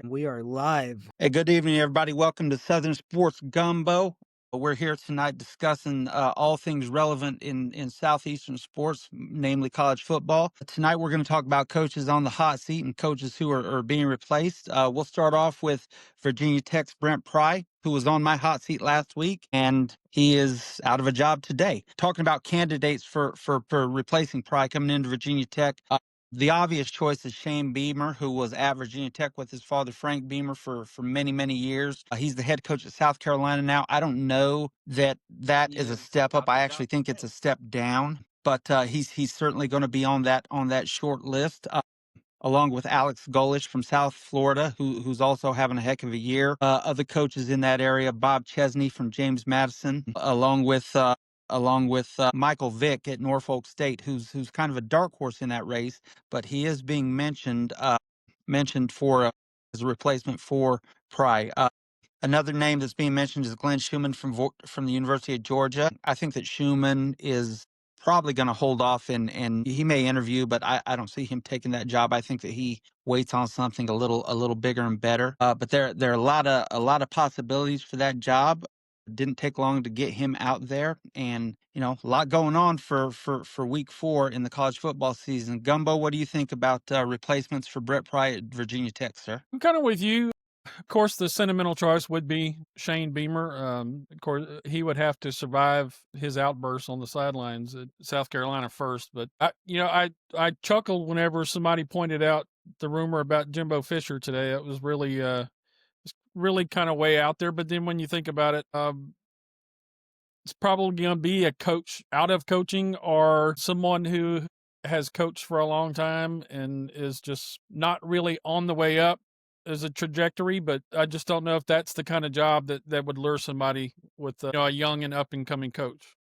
We are live. Hey, good evening, everybody. Welcome to Southern Sports Gumbo. We're here tonight discussing all things relevant in Southeastern sports, namely college football. Tonight, we're going to talk about coaches on the hot seat and coaches who are being replaced. We'll start off with Virginia Tech's Brent Pry, who was on my hot seat last week, and he is out of a job today. Talking about candidates for replacing Pry coming into Virginia Tech. The obvious choice is Shane Beamer, who was at Virginia Tech with his father, Frank Beamer, for many, many years. He's the head coach at South Carolina now. I don't know that that is a step up. I actually think it's a step down, but he's certainly going to be on that short list. Along with Alex Golish from South Florida, who's also having a heck of a year. Other coaches in that area, Bob Chesney from James Madison, along with Michael Vick at Norfolk State, who's kind of a dark horse in that race, but he is being mentioned for as a replacement for Pry. Another name that's being mentioned is Glenn Schumann from the University of Georgia. I think that Schumann is probably going to hold off and he may interview, but I don't see him taking that job. I think that he waits on something a little bigger and better. But there are a lot of possibilities for that job. It didn't take long to get him out there, and a lot going on for week 4 in the college football season. Gumbo, what do you think about replacements for Brett Pry at Virginia Tech, sir? I'm kind of with you. Of course, the sentimental choice would be Shane Beamer. Of course, he would have to survive his outbursts on the sidelines at South Carolina first. But I chuckled whenever somebody pointed out the rumor about Jimbo Fisher today. It was really kind of way out there. But then when you think about it, it's probably going to be a coach out of coaching or someone who has coached for a long time and is just not really on the way up as a trajectory. But I just don't know if that's the kind of job that would lure somebody with a young and up and coming coach.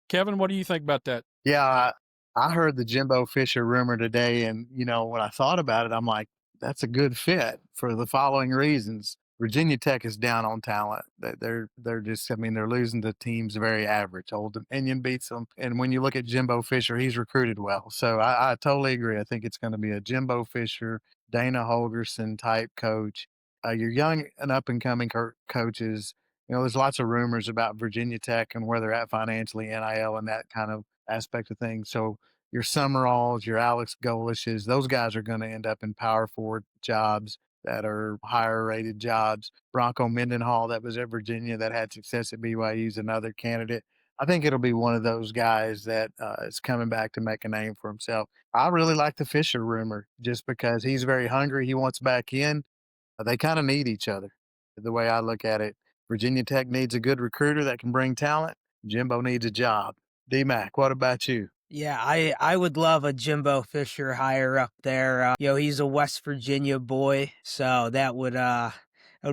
Kevin, what do you think about that? Yeah, I heard the Jimbo Fisher rumor today, and when I thought about it, I'm like, that's a good fit for the following reasons. Virginia Tech is down on talent. They're just, I mean, they're losing to teams very average. Old Dominion beats them, and when you look at Jimbo Fisher, he's recruited well. So I totally agree. I think it's going to be a Jimbo Fisher, Dana Holgerson type coach. Your young and up and coming coaches. There's lots of rumors about Virginia Tech and where they're at financially, NIL, and that kind of aspect of things. So your Summeralls, your Alex Golishes, those guys are going to end up in power forward jobs that are higher rated jobs. Bronco Mendenhall, that was at Virginia, that had success at BYU, is another candidate. I think it'll be one of those guys that is coming back to make a name for himself. I really like the Fisher rumor just because he's very hungry. He wants back in. They kind of need each other. The way I look at it, Virginia Tech needs a good recruiter that can bring talent. Jimbo needs a job. D-Mac, what about you? Yeah, I would love a Jimbo Fisher higher up there. He's a West Virginia boy, so that would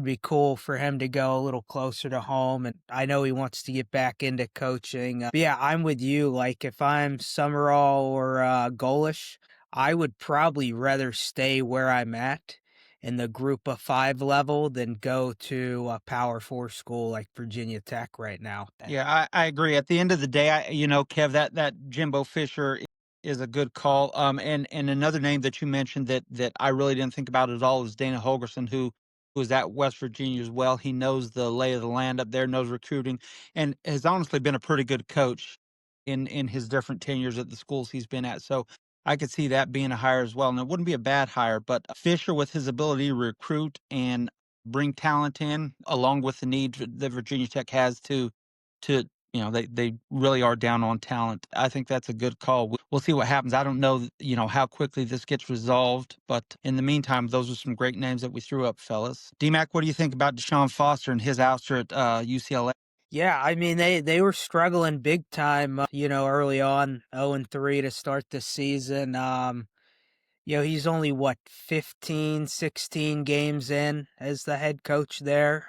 be cool for him to go a little closer to home. And I know he wants to get back into coaching. But yeah, I'm with you. Like if I'm Summerall or Golish, I would probably rather stay where I'm at in the group of 5 level than go to a Power 4 school like Virginia Tech right now. Yeah, I agree. At the end of the day, Kev, that Jimbo Fisher is a good call. And another name that you mentioned that I really didn't think about at all is Dana Holgerson, who is at West Virginia as well. He knows the lay of the land up there, knows recruiting, and has honestly been a pretty good coach in his different tenures at the schools he's been at. So I could see that being a hire as well, and it wouldn't be a bad hire. But Fisher, with his ability to recruit and bring talent in, along with the need that Virginia Tech has to they really are down on talent. I think that's a good call. We'll see what happens. I don't know how quickly this gets resolved, but in the meantime, those are some great names that we threw up, fellas. DMAC, what do you think about Deshaun Foster and his ouster at UCLA? Yeah, I mean they were struggling big time, early on, 0-3 to start the season. He's only what 15, 16 games in as the head coach there.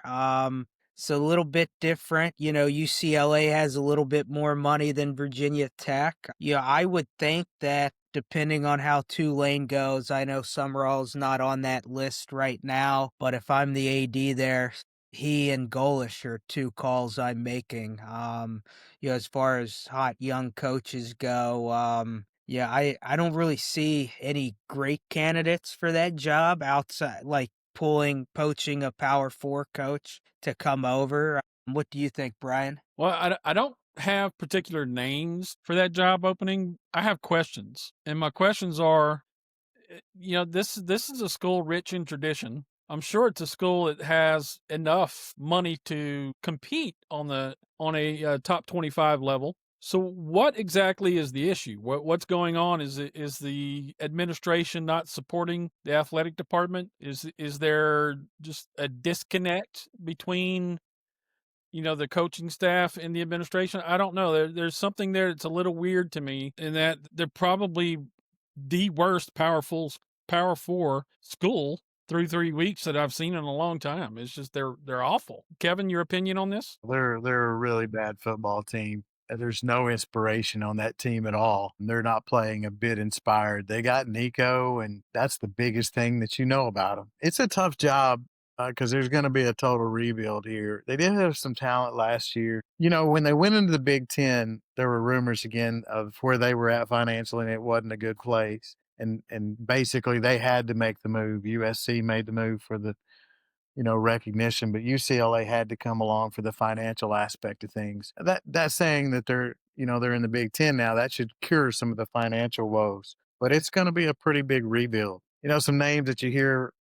It's a little bit different. UCLA has a little bit more money than Virginia Tech. I would think that depending on how Tulane goes, I know Summerall's not on that list right now, but if I'm the AD there, he and Golish are 2 calls I'm making. As far as hot young coaches go, Yeah, I don't really see any great candidates for that job outside, like poaching a Power 4 coach to come over. What do you think, Brian? Well, I don't have particular names for that job opening. I have questions, and my questions are, this is a school rich in tradition. I'm sure it's a school that has enough money to compete on a top 25 level. So what exactly is the issue? What's going on? Is the administration not supporting the athletic department? Is there just a disconnect between the coaching staff and the administration? I don't know. There's something there that's a little weird to me in that they're probably the worst Power 4 school through 3 weeks that I've seen in a long time. It's just they're awful. Kevin, your opinion on this? They're a really bad football team. There's no inspiration on that team at all. They're not playing a bit inspired. They got Nico, and that's the biggest thing that you know about them. It's a tough job because there's going to be a total rebuild here. They did have some talent last year. You know, when they went into the Big Ten, there were rumors again of where they were at financially, and it wasn't a good place. And basically, they had to make the move. USC made the move for the recognition, but UCLA had to come along for the financial aspect of things. That's saying that they're in the Big Ten now. That should cure some of the financial woes. But it's going to be a pretty big rebuild. Some names that you hear,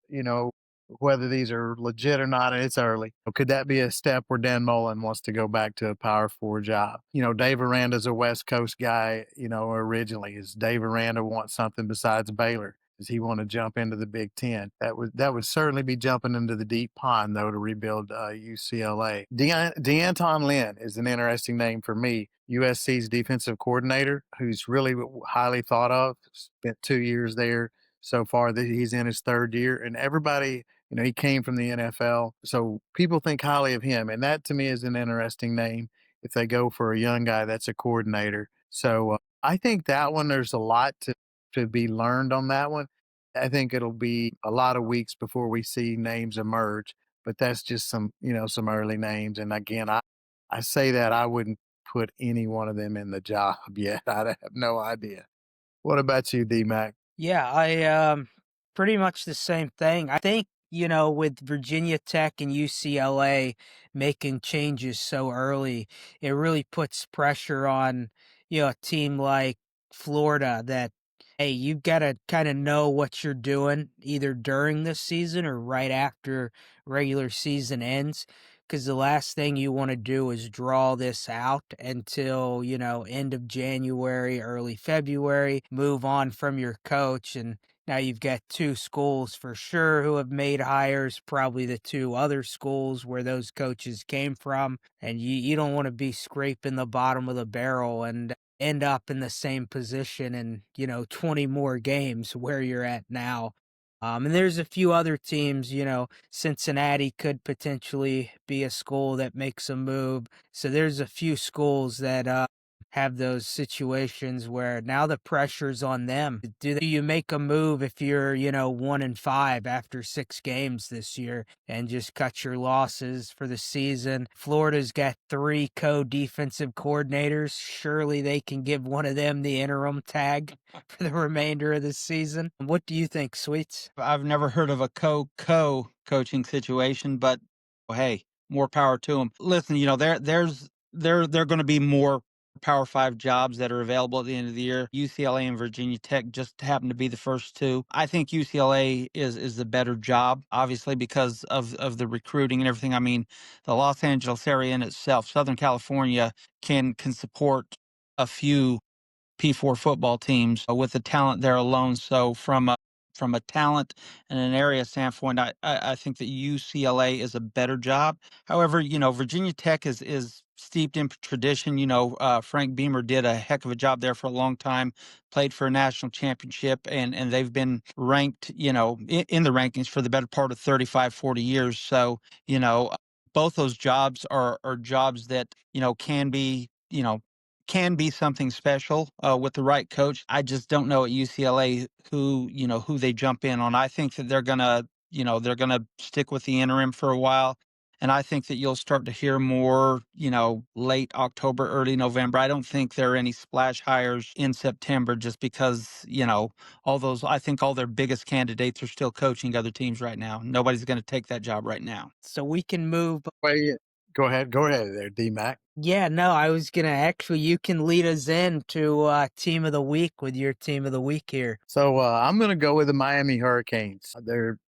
whether these are legit or not, and it's early. Could that be a step where Dan Mullen wants to go back to a Power 4 job? Dave Aranda's a West Coast guy, originally. Is Dave Aranda want something besides Baylor? Does he want to jump into the Big Ten? That would certainly be jumping into the deep pond, though, to rebuild UCLA. DeAnton Lynn is an interesting name for me. USC's defensive coordinator, who's really highly thought of. Spent 2 years there so far. That he's in his third year, and everybody, he came from the NFL, so people think highly of him, and that to me is an interesting name. If they go for a young guy that's a coordinator, so I think that one there's a lot to be learned on that one. I think it'll be a lot of weeks before we see names emerge, but that's just some early names. And again, I say that I wouldn't put any one of them in the job yet. I have no idea. What about you, D-Mac? Yeah, I pretty much the same thing. I think, with Virginia Tech and UCLA making changes so early, it really puts pressure on, a team like Florida that, hey, you've got to kind of know what you're doing either during the season or right after regular season ends. Because the last thing you want to do is draw this out until, end of January, early February, move on from your coach. And now you've got two schools for sure who have made hires, probably the two other schools where those coaches came from. And you don't want to be scraping the bottom of the barrel and end up in the same position in, 20 more games where you're at now. And there's a few other teams, Cincinnati could potentially be a school that makes a move. So there's a few schools that have those situations where now the pressure's on them. Do you make a move if you're, 1-5 after 6 games this year and just cut your losses for the season? Florida's got 3 co-defensive coordinators. Surely they can give one of them the interim tag for the remainder of the season. What do you think, Sweets? I've never heard of a coaching situation, but hey, more power to them. Listen, there going to be more Power 5 jobs that are available at the end of the year. UCLA and Virginia Tech just happen to be the first two. I think UCLA is the better job, obviously, because of the recruiting and everything. I mean, the Los Angeles area in itself, Southern California, can support a few P4 football teams with the talent there alone. So from a talent and an area standpoint, I think that UCLA is a better job. However, Virginia Tech is steeped in tradition. Frank Beamer did a heck of a job there for a long time, played for a national championship, and they've been ranked, in the rankings for the better part of 35, 40 years. So, both those jobs are jobs that, can be something special with the right coach. I just don't know at UCLA who they jump in on. I think that they're gonna stick with the interim for a while And I think that you'll start to hear more, late October, early November. I don't think there are any splash hires in September just because, I think all their biggest candidates are still coaching other teams right now. Nobody's going to take that job right now. So we can move. Wait, go ahead there, D-Mac. Yeah, no, I was gonna actually, you can lead us into team of the week with your team of the week here. So I'm going to go with the Miami Hurricanes. They're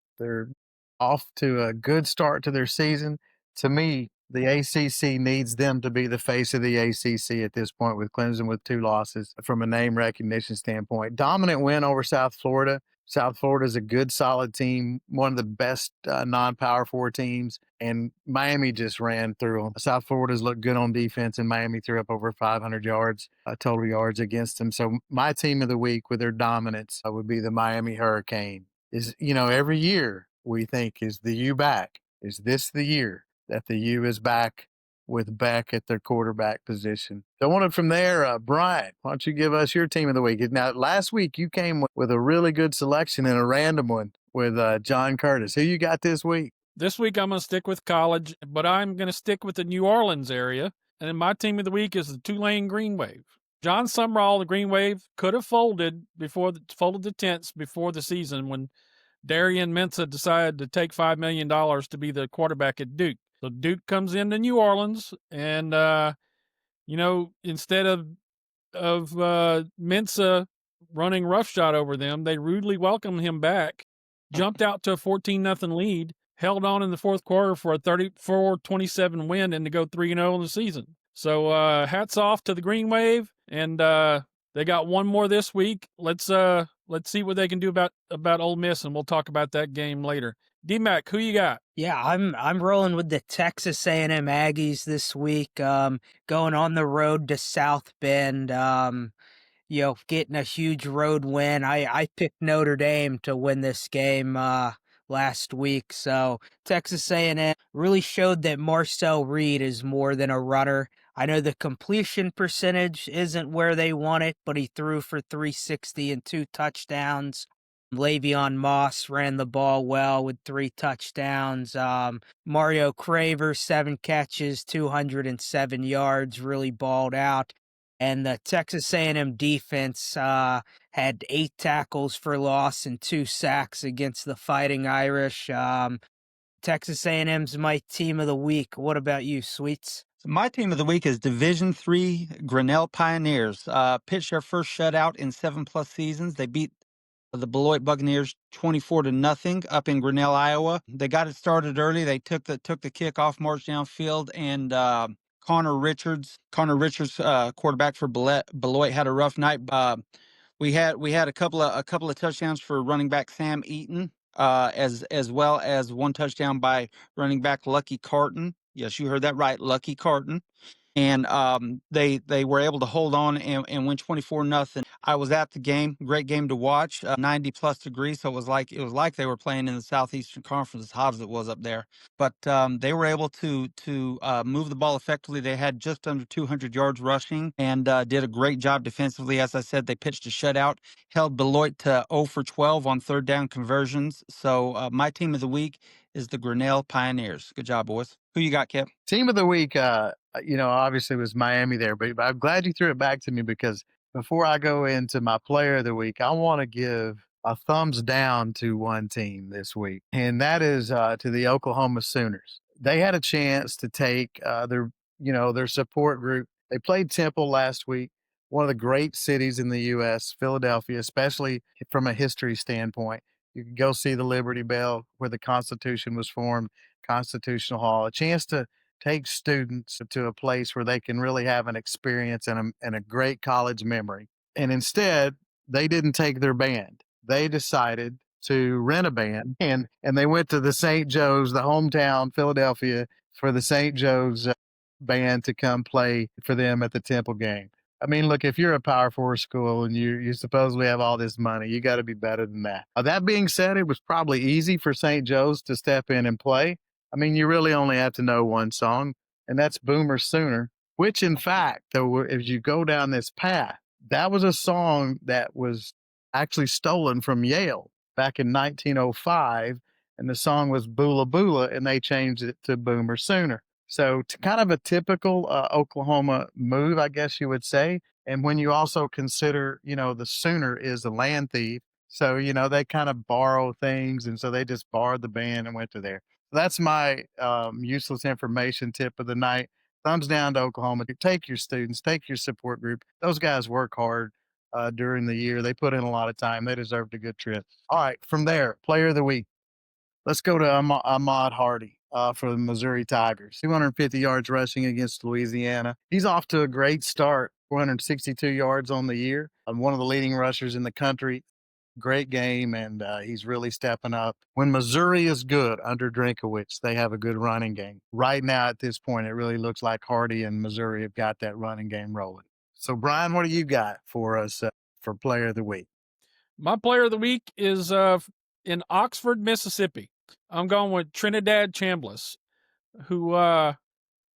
off to a good start to their season. To me, the ACC needs them to be the face of the ACC at this point, with Clemson with 2 losses from a name recognition standpoint. Dominant win over South Florida. South Florida is a good, solid team, one of the best non-Power 4 teams, and Miami just ran through them. South Florida's looked good on defense, and Miami threw up over 500 yards, total yards against them. So my team of the week with their dominance would be the Miami Hurricane. Every year we think, is the U back? Is this the year that the U is back with Beck at their quarterback position? Going from there, Brian, why don't you give us your team of the week? Now, last week you came with a really good selection and a random one with John Curtis. Who you got this week? This week I'm going to stick with college, but I'm going to stick with the New Orleans area. And then my team of the week is the Tulane Green Wave. John Sumrall, the Green Wave, could have folded the tents before the season when Darian Mensah decided to take $5 million to be the quarterback at Duke. So Duke comes into New Orleans, and instead of Mensah running roughshod over them, they rudely welcomed him back, jumped out to a 14-0 lead, held on in the fourth quarter for a 34-27 win, and to go 3-0 in the season. So hats off to the Green Wave, and they got one more this week. Let's see what they can do about Ole Miss, and we'll talk about that game later. D-Mac, who you got? Yeah, I'm rolling with the Texas A&M Aggies this week. Going on the road to South Bend. Getting a huge road win. I picked Notre Dame to win this game last week. So Texas A&M really showed that Marcel Reed is more than a runner. I know the completion percentage isn't where they want it, but he threw for 360 and 2 touchdowns. Le'Veon Moss ran the ball well with 3 touchdowns. Mario Craver, 7 catches, 207 yards, really balled out. And the Texas A&M defense had 8 tackles for loss and 2 sacks against the Fighting Irish. Texas A&M's my team of the week. What about you, Sweets? So my team of the week is Division III Grinnell Pioneers. Pitched their first shutout in 7+ seasons. They beat the Beloit Buccaneers 24-0 up in Grinnell, Iowa. They got it started early. They took the kickoff, march downfield, and Connor Richards, quarterback for Beloit, had a rough night. We had a couple of touchdowns for running back Sam Eaton, as well as 1 touchdown by running back Lucky Carton. Yes, you heard that right, Lucky Carton. And they were able to hold on and win 24-0. I was at the game, great game to watch, 90+ degrees, so it was like they were playing in the Southeastern Conference, as hot as it was up there. But they were able to move the ball effectively. They had just under 200 yards rushing and did a great job defensively. As I said, they pitched a shutout, held Beloit to 0 for 12 on 3rd down conversions. So my team of the week is the Grinnell Pioneers. Good job, boys. Who you got, Kip? Team of the week, obviously was Miami there, but I'm glad you threw it back to me, because before I go into my player of the week, I want to give a thumbs down to one team this week, and that is to the Oklahoma Sooners. They had a chance to take their support group. They played Temple last week, one of the great cities in the U.S., Philadelphia, especially from a history standpoint. You can go see the Liberty Bell where the Constitution was formed, Constitutional Hall, a chance to take students to a place where they can really have an experience and a great college memory. And instead, they didn't take their band. They decided to rent a band, and they went to the St. Joe's, the hometown Philadelphia, for the St. Joe's band to come play for them at the Temple game. I mean, look, if you're a Power 4 school and you supposedly have all this money, you got to be better than that. That being said, it was probably easy for St. Joe's to step in and play. I mean, you really only have to know one song, and that's Boomer Sooner, which in fact, though, if you go down this path, that was a song that was actually stolen from Yale back in 1905 and the song was Boola Boola, and they changed it to Boomer Sooner. So, kind of a typical Oklahoma move, I guess you would say. And when you also consider, the Sooner is a land thief, so they kind of borrow things, and so they just borrowed the band and went to there. That's my useless information tip of the night. Thumbs down to Oklahoma. Take your students, take your support group. Those guys work hard during the year. They put in a lot of time. They deserved a good trip. All right, from there, player of the week. Let's go to Ahmad Hardy for the Missouri Tigers. 250 yards rushing against Louisiana. He's off to a great start. 462 yards on the year. One of the leading rushers in the country. Great game, and he's really stepping up. When Missouri is good under Drinkowitz, they have a good running game. Right now, at this point, it really looks like Hardy and Missouri have got that running game rolling. So, Brian, what do you got for us for Player of the Week? My player of the week is in Oxford, Mississippi. I'm going with Trinidad Chambliss, who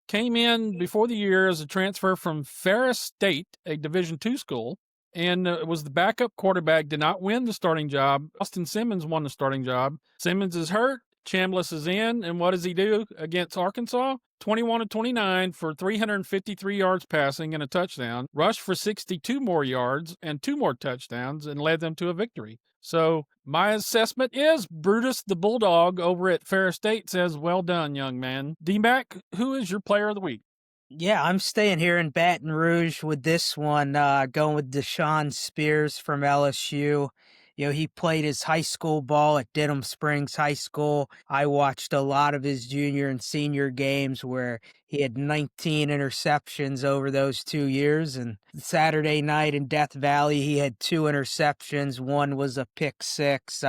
came in before the year as a transfer from Ferris State, a Division II school, and was the backup quarterback, did not win the starting job. Austin Simmons won the starting job. Simmons is hurt. Chambliss is in, and what does he do against Arkansas? 21 of 29 for 353 yards passing and a touchdown, rushed for 62 more yards and 2 more touchdowns, and led them to a victory. So my assessment is Brutus the Bulldog over at Ferris State says, well done, young man. D-Mac, who is your player of the week? Yeah, I'm staying here in Baton Rouge with this one, going with Deshaun Spears from LSU. He played his high school ball at Denham Springs High School. I watched a lot of his junior and senior games where he had 19 interceptions over those 2 years. And Saturday night in Death Valley, he had 2 interceptions. One was a pick six.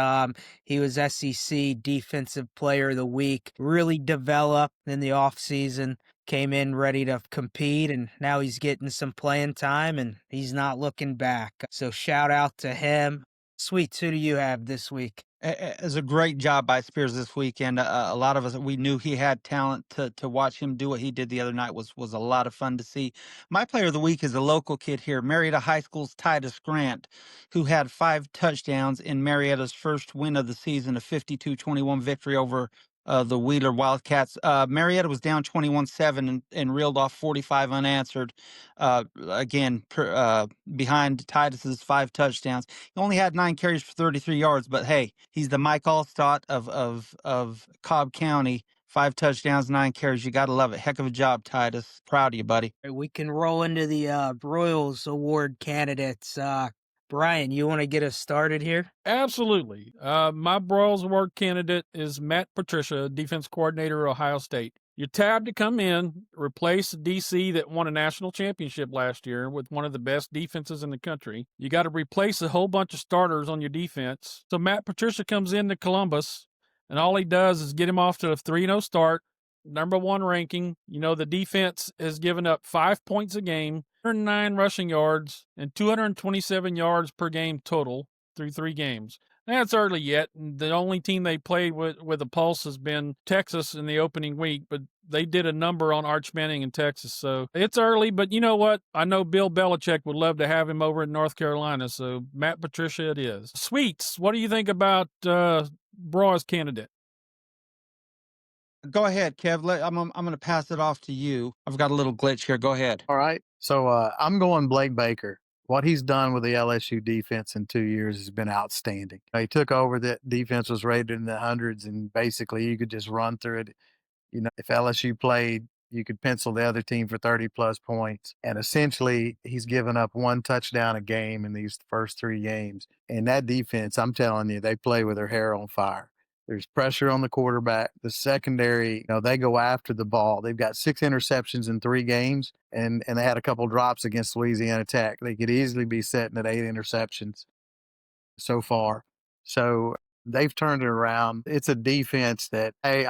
He was SEC Defensive Player of the Week. Really developed in the offseason. Came in ready to compete, and now he's getting some playing time, and he's not looking back. So shout out to him. Sweets, who do you have this week? It was a great job by Spears this weekend. A lot of us, we knew he had talent. To watch him do what he did the other night was a lot of fun to see. My player of the week is a local kid here, Marietta High School's Titus Grant, who had 5 touchdowns in Marietta's first win of the season, a 52-21 victory over the Wheeler Wildcats. Marietta was down 21-7 and reeled off 45 unanswered. Behind Titus's 5 touchdowns. He only had 9 carries for 33 yards, but hey, he's the Mike Allstott of Cobb County. 5 touchdowns, 9 carries. You got to love it. Heck of a job, Titus. Proud of you, buddy. We can roll into the Broyles Award candidates. Brian, you want to get us started here? Absolutely. My Broyles Award candidate is Matt Patricia, defense coordinator at Ohio State. You're tabbed to come in, replace DC that won a national championship last year with one of the best defenses in the country. You got to replace a whole bunch of starters on your defense. So Matt Patricia comes into Columbus, and all he does is get him off to a 3-0 start, number 1 ranking. The defense has given up 5 points a game, 109 rushing yards, and 227 yards per game total through 3 games. That's early yet. The only team they played with a pulse has been Texas in the opening week, but they did a number on Arch Manning in Texas. So it's early, but you know what? I know Bill Belichick would love to have him over in North Carolina, so Matt Patricia it is. Sweets, what do you think about Broyles' candidate? Go ahead, Kev. I'm going to pass it off to you. I've got a little glitch here. Go ahead. All right. So I'm going Blake Baker. What he's done with the LSU defense in 2 years has been outstanding. He took over, that defense was rated in the hundreds, and basically you could just run through it. If LSU played, you could pencil the other team for 30-plus points. And essentially, he's given up 1 touchdown a game in these first 3 games. And that defense, I'm telling you, they play with their hair on fire. There's pressure on the quarterback. The secondary, they go after the ball. They've got 6 interceptions in 3 games, and they had a couple drops against Louisiana Tech. They could easily be sitting at 8 interceptions so far. So they've turned it around. It's a defense that, hey,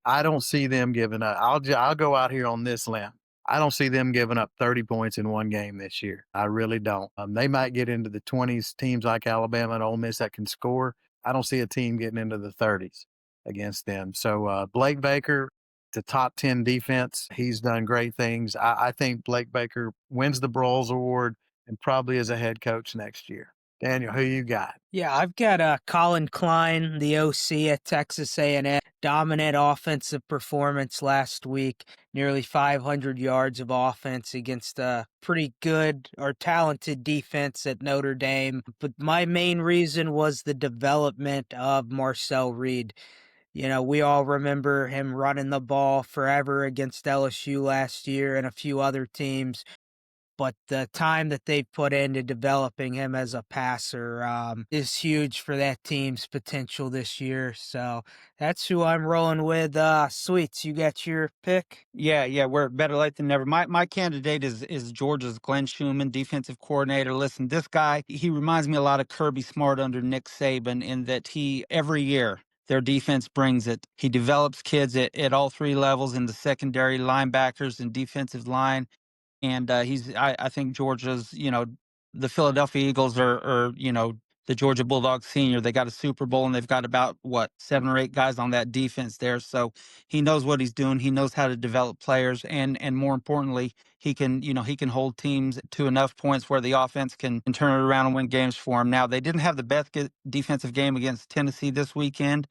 I don't see them giving up. I'll go out here on this limb. I don't see them giving up 30 points in 1 game this year. I really don't. They might get into the 20s, teams like Alabama and Ole Miss that can score. I don't see a team getting into the 30s against them. So Blake Baker, the top 10 defense, he's done great things. I think Blake Baker wins the Broyles Award and probably is a head coach next year. Daniel, who you got? Yeah, I've got Colin Klein, the OC at Texas A&M. Dominant offensive performance last week, nearly 500 yards of offense against a pretty good or talented defense at Notre Dame. But my main reason was the development of Marcel Reed. You know, we all remember him running the ball forever against LSU last year and a few other teams, but the time that they've put into developing him as a passer is huge for that team's potential this year. So that's who I'm rolling with. Sweets, you got your pick? Yeah, we're better late than never. My candidate is Georgia's Glenn Schumann, defensive coordinator. Listen, this guy, he reminds me a lot of Kirby Smart under Nick Saban in that he every year their defense brings it. He develops kids at all three levels in the secondary, linebackers and defensive line. And I think Georgia's, the Philadelphia Eagles are, the Georgia Bulldogs senior. They got a Super Bowl and they've got about what, 7 or 8 guys on that defense there. So he knows what he's doing. He knows how to develop players, and more importantly, he can hold teams to enough points where the offense can turn it around and win games for him. Now, they didn't have the best defensive game against Tennessee this weekend,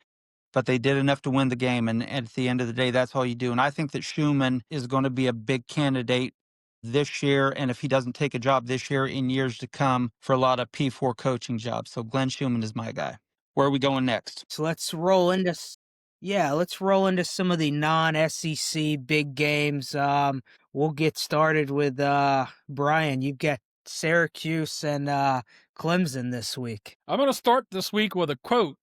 but they did enough to win the game. And at the end of the day, that's all you do. And I think that Schumann is going to be a big candidate this year. And if he doesn't take a job this year, in years to come for a lot of P4 coaching jobs. So Glenn Schumann is my guy. Where are we going next? So let's roll into some of the non-SEC big games. We'll get started with Brian. You've got Syracuse and Clemson this week. I'm going to start this week with a quote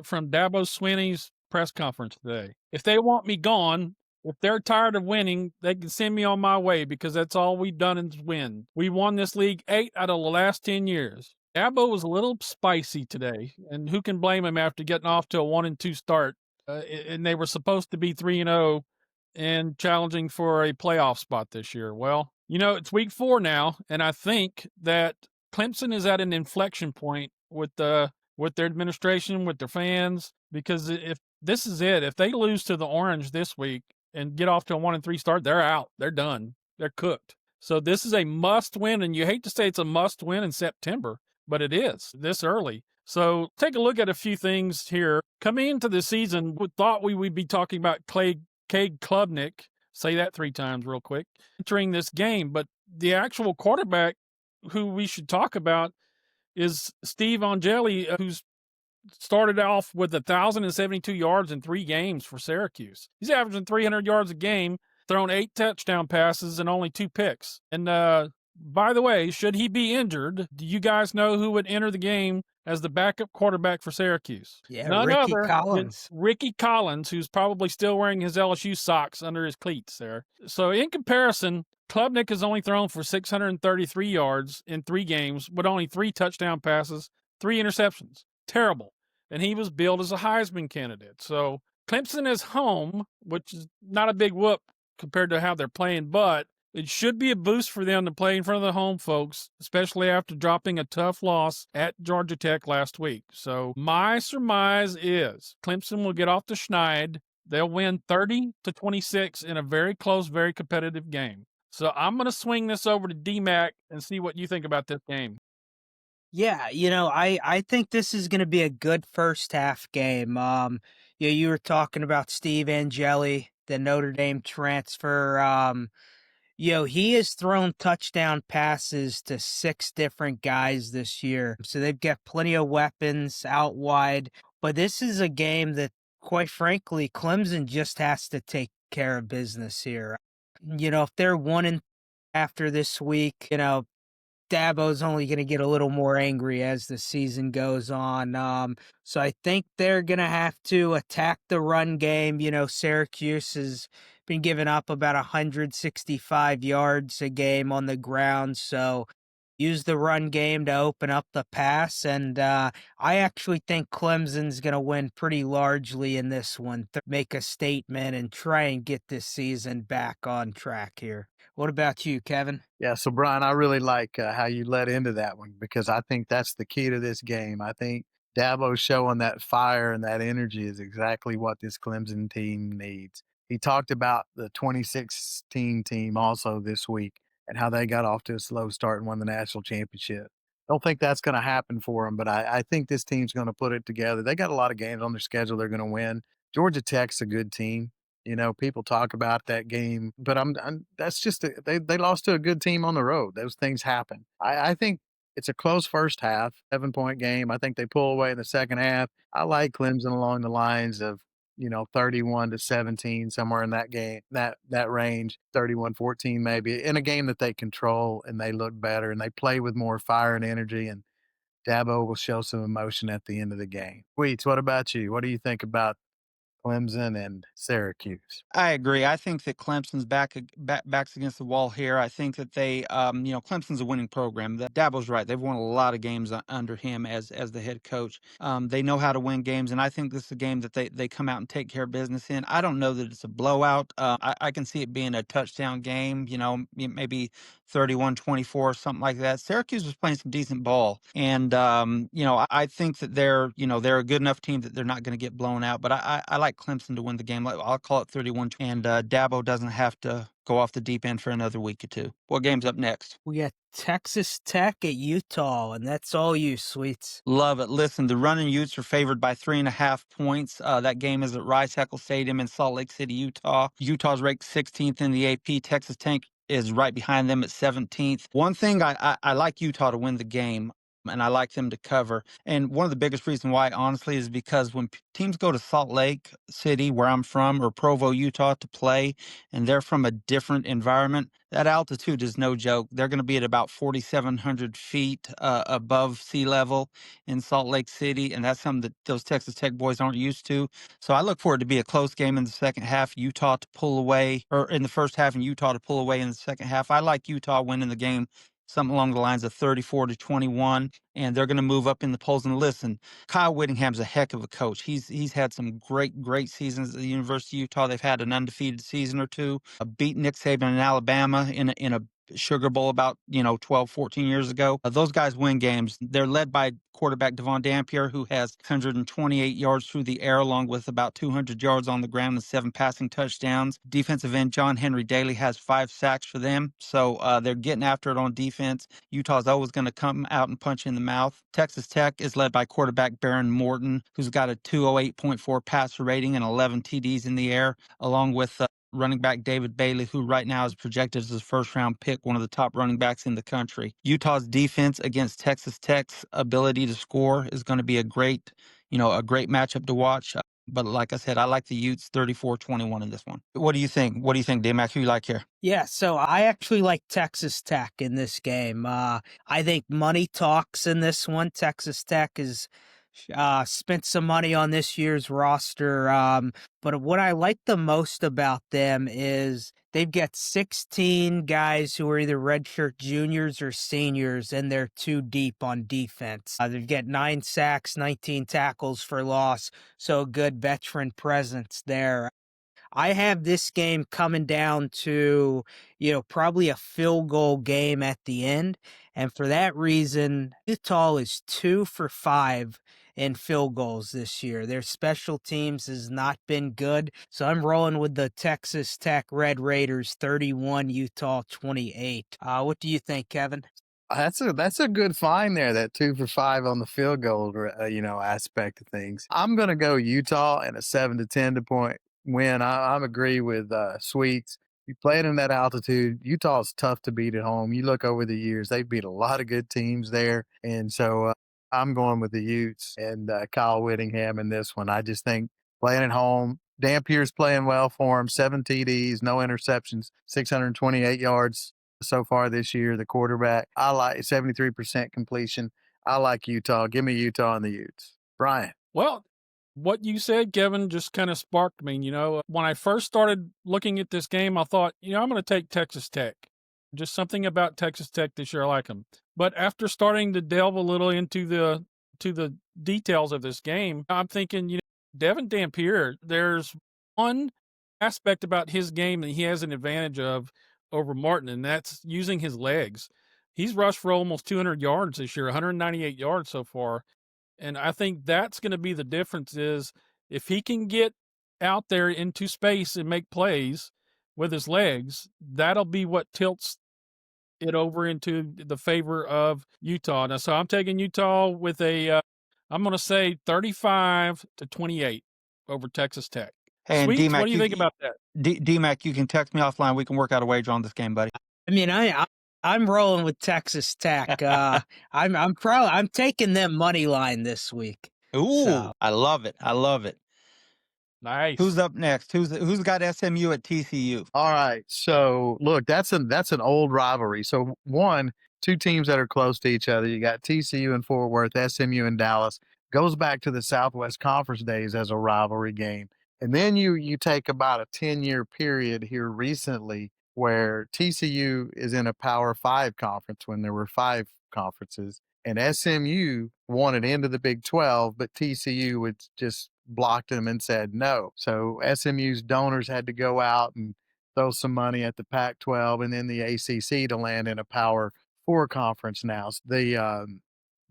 from Dabo Swinney's press conference today. If they want me gone, if they're tired of winning, they can send me on my way because that's all we've done is win. We won this league 8 out of the last 10 years. Dabo was a little spicy today, and who can blame him after getting off to a 1-2 start? And they were supposed to be 3-0 and challenging for a playoff spot this year. Well, it's week 4 now, and I think that Clemson is at an inflection point with their administration, with their fans, because if this is it, if they lose to the Orange this week and get off to a 1-3 start, they're out. They're done. They're cooked. So this is a must win, and you hate to say it's a must win in September, but it is this early. So take a look at a few things here. Coming into the season, we thought we would be talking about Cade Klubnik, say that 3 times real quick, entering this game, but the actual quarterback who we should talk about is Steve Angeli, who's started off with 1,072 yards in 3 games for Syracuse. He's averaging 300 yards a game, thrown 8 touchdown passes and only 2 picks. And by the way, should he be injured, do you guys know who would enter the game as the backup quarterback for Syracuse? Yeah, None Ricky other Collins. than Ricky Collins, who's probably still wearing his LSU socks under his cleats there. So in comparison, Klubnik has only thrown for 633 yards in 3 games with only 3 touchdown passes, 3 interceptions. Terrible. And he was billed as a Heisman candidate. So Clemson is home, which is not a big whoop compared to how they're playing, but it should be a boost for them to play in front of the home folks, especially after dropping a tough loss at Georgia Tech last week. So my surmise is Clemson will get off the schneid. They'll win 30-26 in a very close, very competitive game. So I'm going to swing this over to DMAC and see what you think about this game. Yeah, I think this is going to be a good first half game. Yeah, you were talking about Steve Angeli, the Notre Dame transfer. He has thrown touchdown passes to 6 different guys this year. So they've got plenty of weapons out wide. But this is a game that, quite frankly, Clemson just has to take care of business here. If they're 1 after this week, Dabo's only going to get a little more angry as the season goes on. So I think they're going to have to attack the run game. Syracuse has been giving up about 165 yards a game on the ground. So use the run game to open up the pass. And I actually think Clemson's going to win pretty largely in this one, to make a statement and try and get this season back on track here. What about you, Kevin? Yeah, so Brian, I really like how you led into that one because I think that's the key to this game. I think Dabo showing that fire and that energy is exactly what this Clemson team needs. He talked about the 2016 team also this week and how they got off to a slow start and won the national championship. Don't think that's going to happen for them, but I think this team's going to put it together. They got a lot of games on their schedule they're going to win. Georgia Tech's a good team. You know, people talk about that game, but I'm that's just they lost to a good team on the road. Those things happen. I think it's a close first half, 7 point game. I think they pull away in the second half. I like Clemson along the lines of 31-17, somewhere in that game, that range, 31-14 maybe, in a game that they control and they look better and they play with more fire and energy, and Dabo will show some emotion at the end of the game. Weeds, what about you? What do you think about Clemson and Syracuse? I agree. I think that Clemson's backs against the wall here. I think that Clemson's a winning program. Dabo's right. They've won a lot of games under him as the head coach. They know how to win games, and I think this is a game that they come out and take care of business in. I don't know that it's a blowout. I can see it being a touchdown game. Maybe 31-24, something like that. Syracuse was playing some decent ball, and I think that they're a good enough team that they're not going to get blown out. But I like Clemson to win the game. I'll call it 31, and Dabo doesn't have to go off the deep end for another week or two. What game's up next? We got Texas Tech at Utah, and that's all you, Sweets. Love it. Listen, the Running Utes are favored by 3.5 points. That game is at Rice Heckle Stadium in Salt Lake City, Utah. Utah's ranked 16th in the AP. Texas Tech is right behind them at 17th. One thing I like Utah to win the game, and I like them to cover. And one of the biggest reasons why, honestly, is because when teams go to Salt Lake City, where I'm from, or Provo, Utah, to play, and they're from a different environment, that altitude is no joke. They're going to be at about 4,700 feet above sea level in Salt Lake City, and that's something that those Texas Tech boys aren't used to. So I look for it to be a close game in the second half, Utah to pull away, or in the first half, and Utah to pull away in the second half. I like Utah winning the game, something along the lines of 34-21, and they're going to move up in the polls. And listen, Kyle Whittingham's a heck of a coach. He's had some great seasons at the University of Utah. They've had an undefeated season or two, beat Nick Saban in Alabama in a Sugar Bowl about 12, 14 years ago. Those guys win games. They're led by quarterback Devon Dampier, who has 128 yards through the air, along with about 200 yards on the ground and 7 passing touchdowns. Defensive end John Henry Daly has 5 sacks for them, so they're getting after it on defense. Utah's always going to come out and punch in the mouth. Texas Tech is led by quarterback Baron Morton, who's got a 208.4 passer rating and 11 TDs in the air, along with running back David Bailey, who right now is projected as a first-round pick, one of the top running backs in the country. Utah's defense against Texas Tech's ability to score is going to be a great matchup to watch. But like I said, I like the Utes 34-21 in this one. What do you think? What do you think, D-Mac? Who you like here? Yeah, so I actually like Texas Tech in this game. I think money talks in this one. Texas Tech has spent some money on this year's roster. But what I like the most about them is they've got 16 guys who are either redshirt juniors or seniors, and they're too deep on defense. They've got 9 sacks, 19 tackles for loss, so a good veteran presence there. I have this game coming down to, probably a field goal game at the end. And for that reason, Utah is 2 for 5 in field goals this year. Their special teams has not been good. So I'm rolling with the Texas Tech Red Raiders 31, Utah 28. What do you think, Kevin? That's a good find there. That 2 for 5 on the field goal, aspect of things. I'm gonna go Utah and a 7-10 point win. I agree with Sweets. You playing in that altitude, Utah's tough to beat at home. You look over the years; they beat a lot of good teams there, and so I'm going with the Utes and Kyle Whittingham in this one. I just think playing at home, Dampier's playing well for him. 7 TDs, no interceptions, 628 yards so far this year, the quarterback. I like 73% completion. I like Utah. Give me Utah and the Utes. Brian. Well, what you said, Kevin, just kind of sparked me. When I first started looking at this game, I thought, I'm going to take Texas Tech. Just something about Texas Tech this year, I like them. But after starting to delve a little into the details of this game, I'm thinking, Devin Dampier, there's one aspect about his game that he has an advantage of over Martin, and that's using his legs. He's rushed for almost 200 yards this year, 198 yards so far. And I think that's going to be the difference is if he can get out there into space and make plays with his legs, that'll be what tilts it over into the favor of Utah. Now, so I'm taking Utah with I'm going to say 35-28 over Texas Tech. Hey, and Sweets, what DMAC, do you think about that? DMAC, you can text me offline. We can work out a wager on this game, buddy. I mean, I'm rolling with Texas Tech. I'm taking them money line this week. Ooh, So I love it. I love it. Nice. Who's up next? Who's got SMU at TCU? All right. So look, that's an old rivalry. So two teams that are close to each other. You got TCU in Fort Worth, SMU in Dallas. Goes back to the Southwest Conference days as a rivalry game. And then you take about a 10-year period here recently where TCU is in a Power Five conference when there were five conferences. And SMU wanted into the Big 12, but TCU would just blocked them and said no. So SMU's donors had to go out and throw some money at the Pac 12 and then the ACC to land in a Power Four conference now. So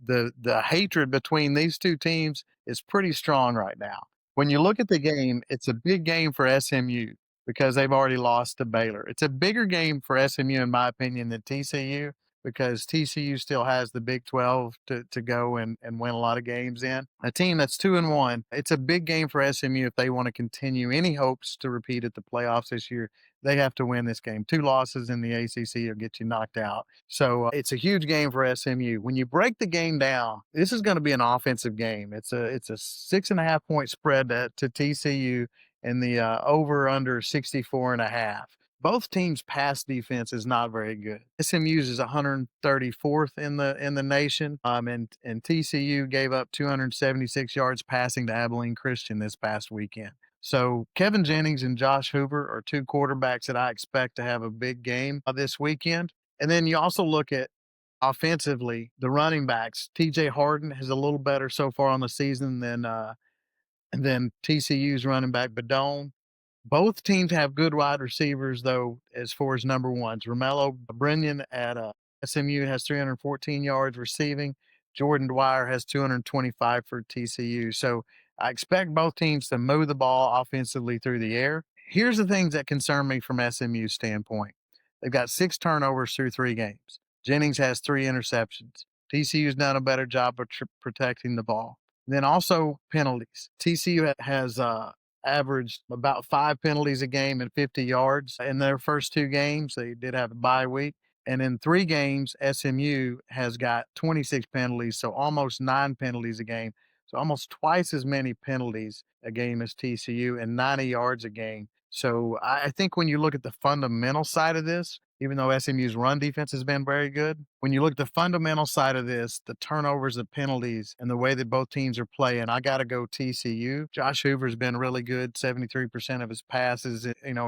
the hatred between these two teams is pretty strong right now. When you look at the game, it's a big game for SMU because they've already lost to Baylor. It's a bigger game for SMU, in my opinion, than TCU because TCU still has the Big 12 to go and win a lot of games in. A team that's 2-1, it's a big game for SMU if they want to continue any hopes to repeat at the playoffs this year. They have to win this game. 2 losses in the ACC will get you knocked out. So it's a huge game for SMU. When you break the game down, this is going to be an offensive game. It's a 6.5 point spread to TCU and the over under 64.5. Both teams' pass defense is not very good. SMU's is 134th in the nation, and TCU gave up 276 yards passing to Abilene Christian this past weekend. So Kevin Jennings and Josh Hoover are 2 quarterbacks that I expect to have a big game this weekend. And then you also look at offensively the running backs. TJ Harden is a little better so far on the season than TCU's running back Badone. Both teams have good wide receivers, though, as far as number ones. Romello Brennan at SMU has 314 yards receiving. Jordan Dwyer has 225 for TCU. So I expect both teams to move the ball offensively through the air. Here's the things that concern me from SMU's standpoint. They've got 6 turnovers through 3 games. Jennings has 3 interceptions. TCU's done a better job of protecting the ball. Then also penalties. TCU has averaged about 5 penalties a game and 50 yards in their first 2 games. They did have a bye week. And in 3 games, SMU has got 26 penalties, so almost 9 penalties a game. So almost twice as many penalties a game as TCU and 90 yards a game. So I think when you look at the fundamental side of this, even though SMU's run defense has been very good, when you look at the fundamental side of this, the turnovers, the penalties, and the way that both teams are playing, I got to go TCU. Josh Hoover's been really good, 73% of his passes,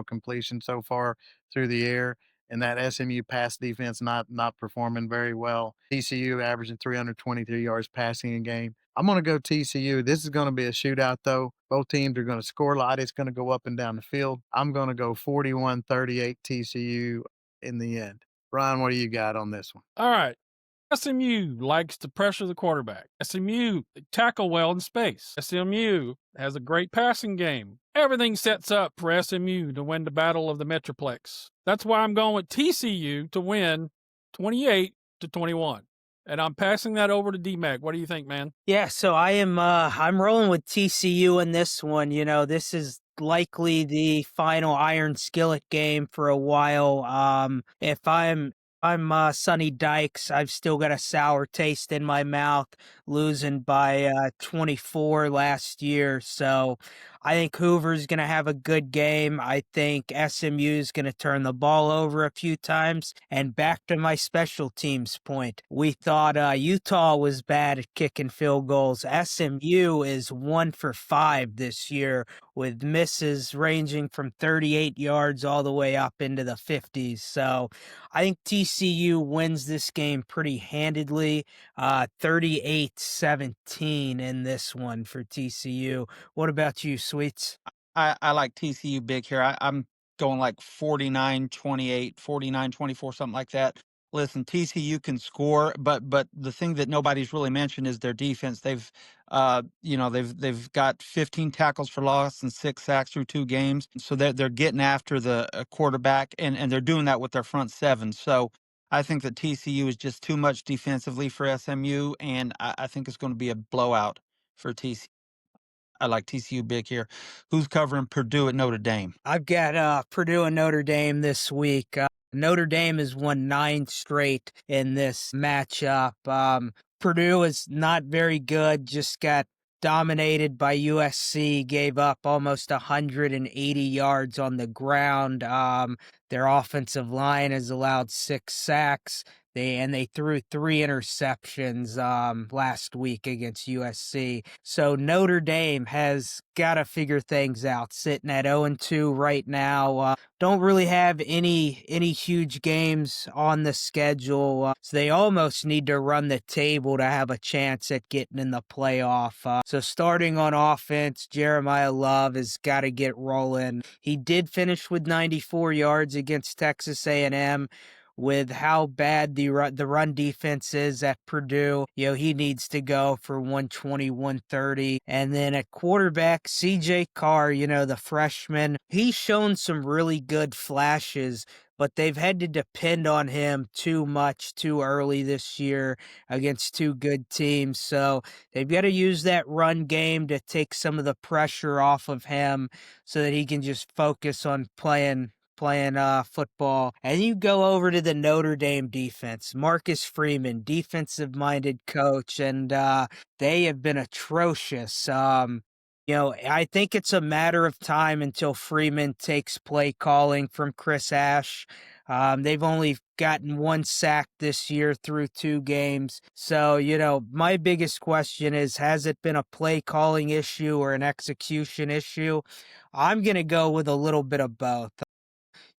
completion so far through the air. And that SMU pass defense not performing very well. TCU averaging 323 yards passing a game. I'm going to go TCU. This is going to be a shootout, though. Both teams are going to score a lot. It's going to go up and down the field. I'm going to go 41-38 TCU in the end. Brian, what do you got on this one? All right. SMU likes to pressure the quarterback. SMU tackle well in space. SMU has a great passing game. Everything sets up for SMU to win the battle of the Metroplex. That's why I'm going with TCU to win 28-21. And I'm passing that over to DMAC. What do you think, man? yeah, so I'm rolling with TCU in this one. This is likely the final iron skillet game for a while. If I'm Sonny Dykes, I've still got a sour taste in my mouth, losing by 24 last year. So I think Hoover's going to have a good game. I think SMU's going to turn the ball over a few times. And back to my special teams point, we thought Utah was bad at kicking field goals. SMU is 1 for 5 this year, with misses ranging from 38 yards all the way up into the 50s. So I think TCU wins this game pretty handedly, 38-17 in this one for TCU. What about you, Sweets? I like TCU big here. I'm going like 49-28, 49-24, something like that. Listen, TCU can score, but the thing that nobody's really mentioned is their defense. They've they've got 15 tackles for loss and 6 sacks through 2 games. So they're getting after the quarterback, and they're doing that with their front 7. So I think that TCU is just too much defensively for SMU, and I think it's going to be a blowout for TCU. I like TCU big here. Who's covering Purdue at Notre Dame? I've got Purdue and Notre Dame this week. Notre Dame has won 9 straight in this matchup. Purdue is not very good, just got dominated by USC, gave up almost 180 yards on the ground. Their offensive line has allowed 6 sacks. They threw 3 interceptions last week against USC. So Notre Dame has got to figure things out. Sitting at 0-2 right now. Don't really have any huge games on the schedule. So they almost need to run the table to have a chance at getting in the playoff. So starting on offense, Jeremiah Love has got to get rolling. He did finish with 94 yards against Texas A&M. With how bad the run defense is at Purdue, he needs to go for 120, 130. And then at quarterback, CJ Carr, the freshman, he's shown some really good flashes, but they've had to depend on him too much too early this year against 2 good teams. So they've got to use that run game to take some of the pressure off of him so that he can just focus on playing football. And you go over to the Notre Dame defense. Marcus Freeman, defensive-minded coach, and they have been atrocious. I think it's a matter of time until Freeman takes play calling from Chris Ash. They've only gotten 1 sack this year through 2 games. So, my biggest question is, has it been a play calling issue or an execution issue? I'm going to go with a little bit of both.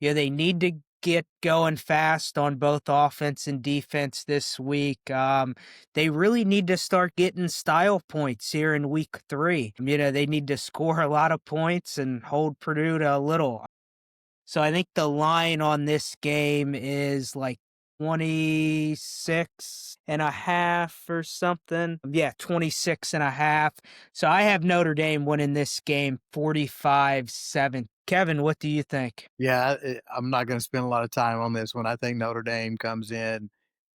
They need to get going fast on both offense and defense this week. They really need to start getting style points here in week 3. They need to score a lot of points and hold Purdue to a little. So I think the line on this game is like 26.5 or something. Yeah, 26.5. So I have Notre Dame winning this game 45-7. Kevin, what do you think? Yeah, I'm not going to spend a lot of time on this one. I think Notre Dame comes in.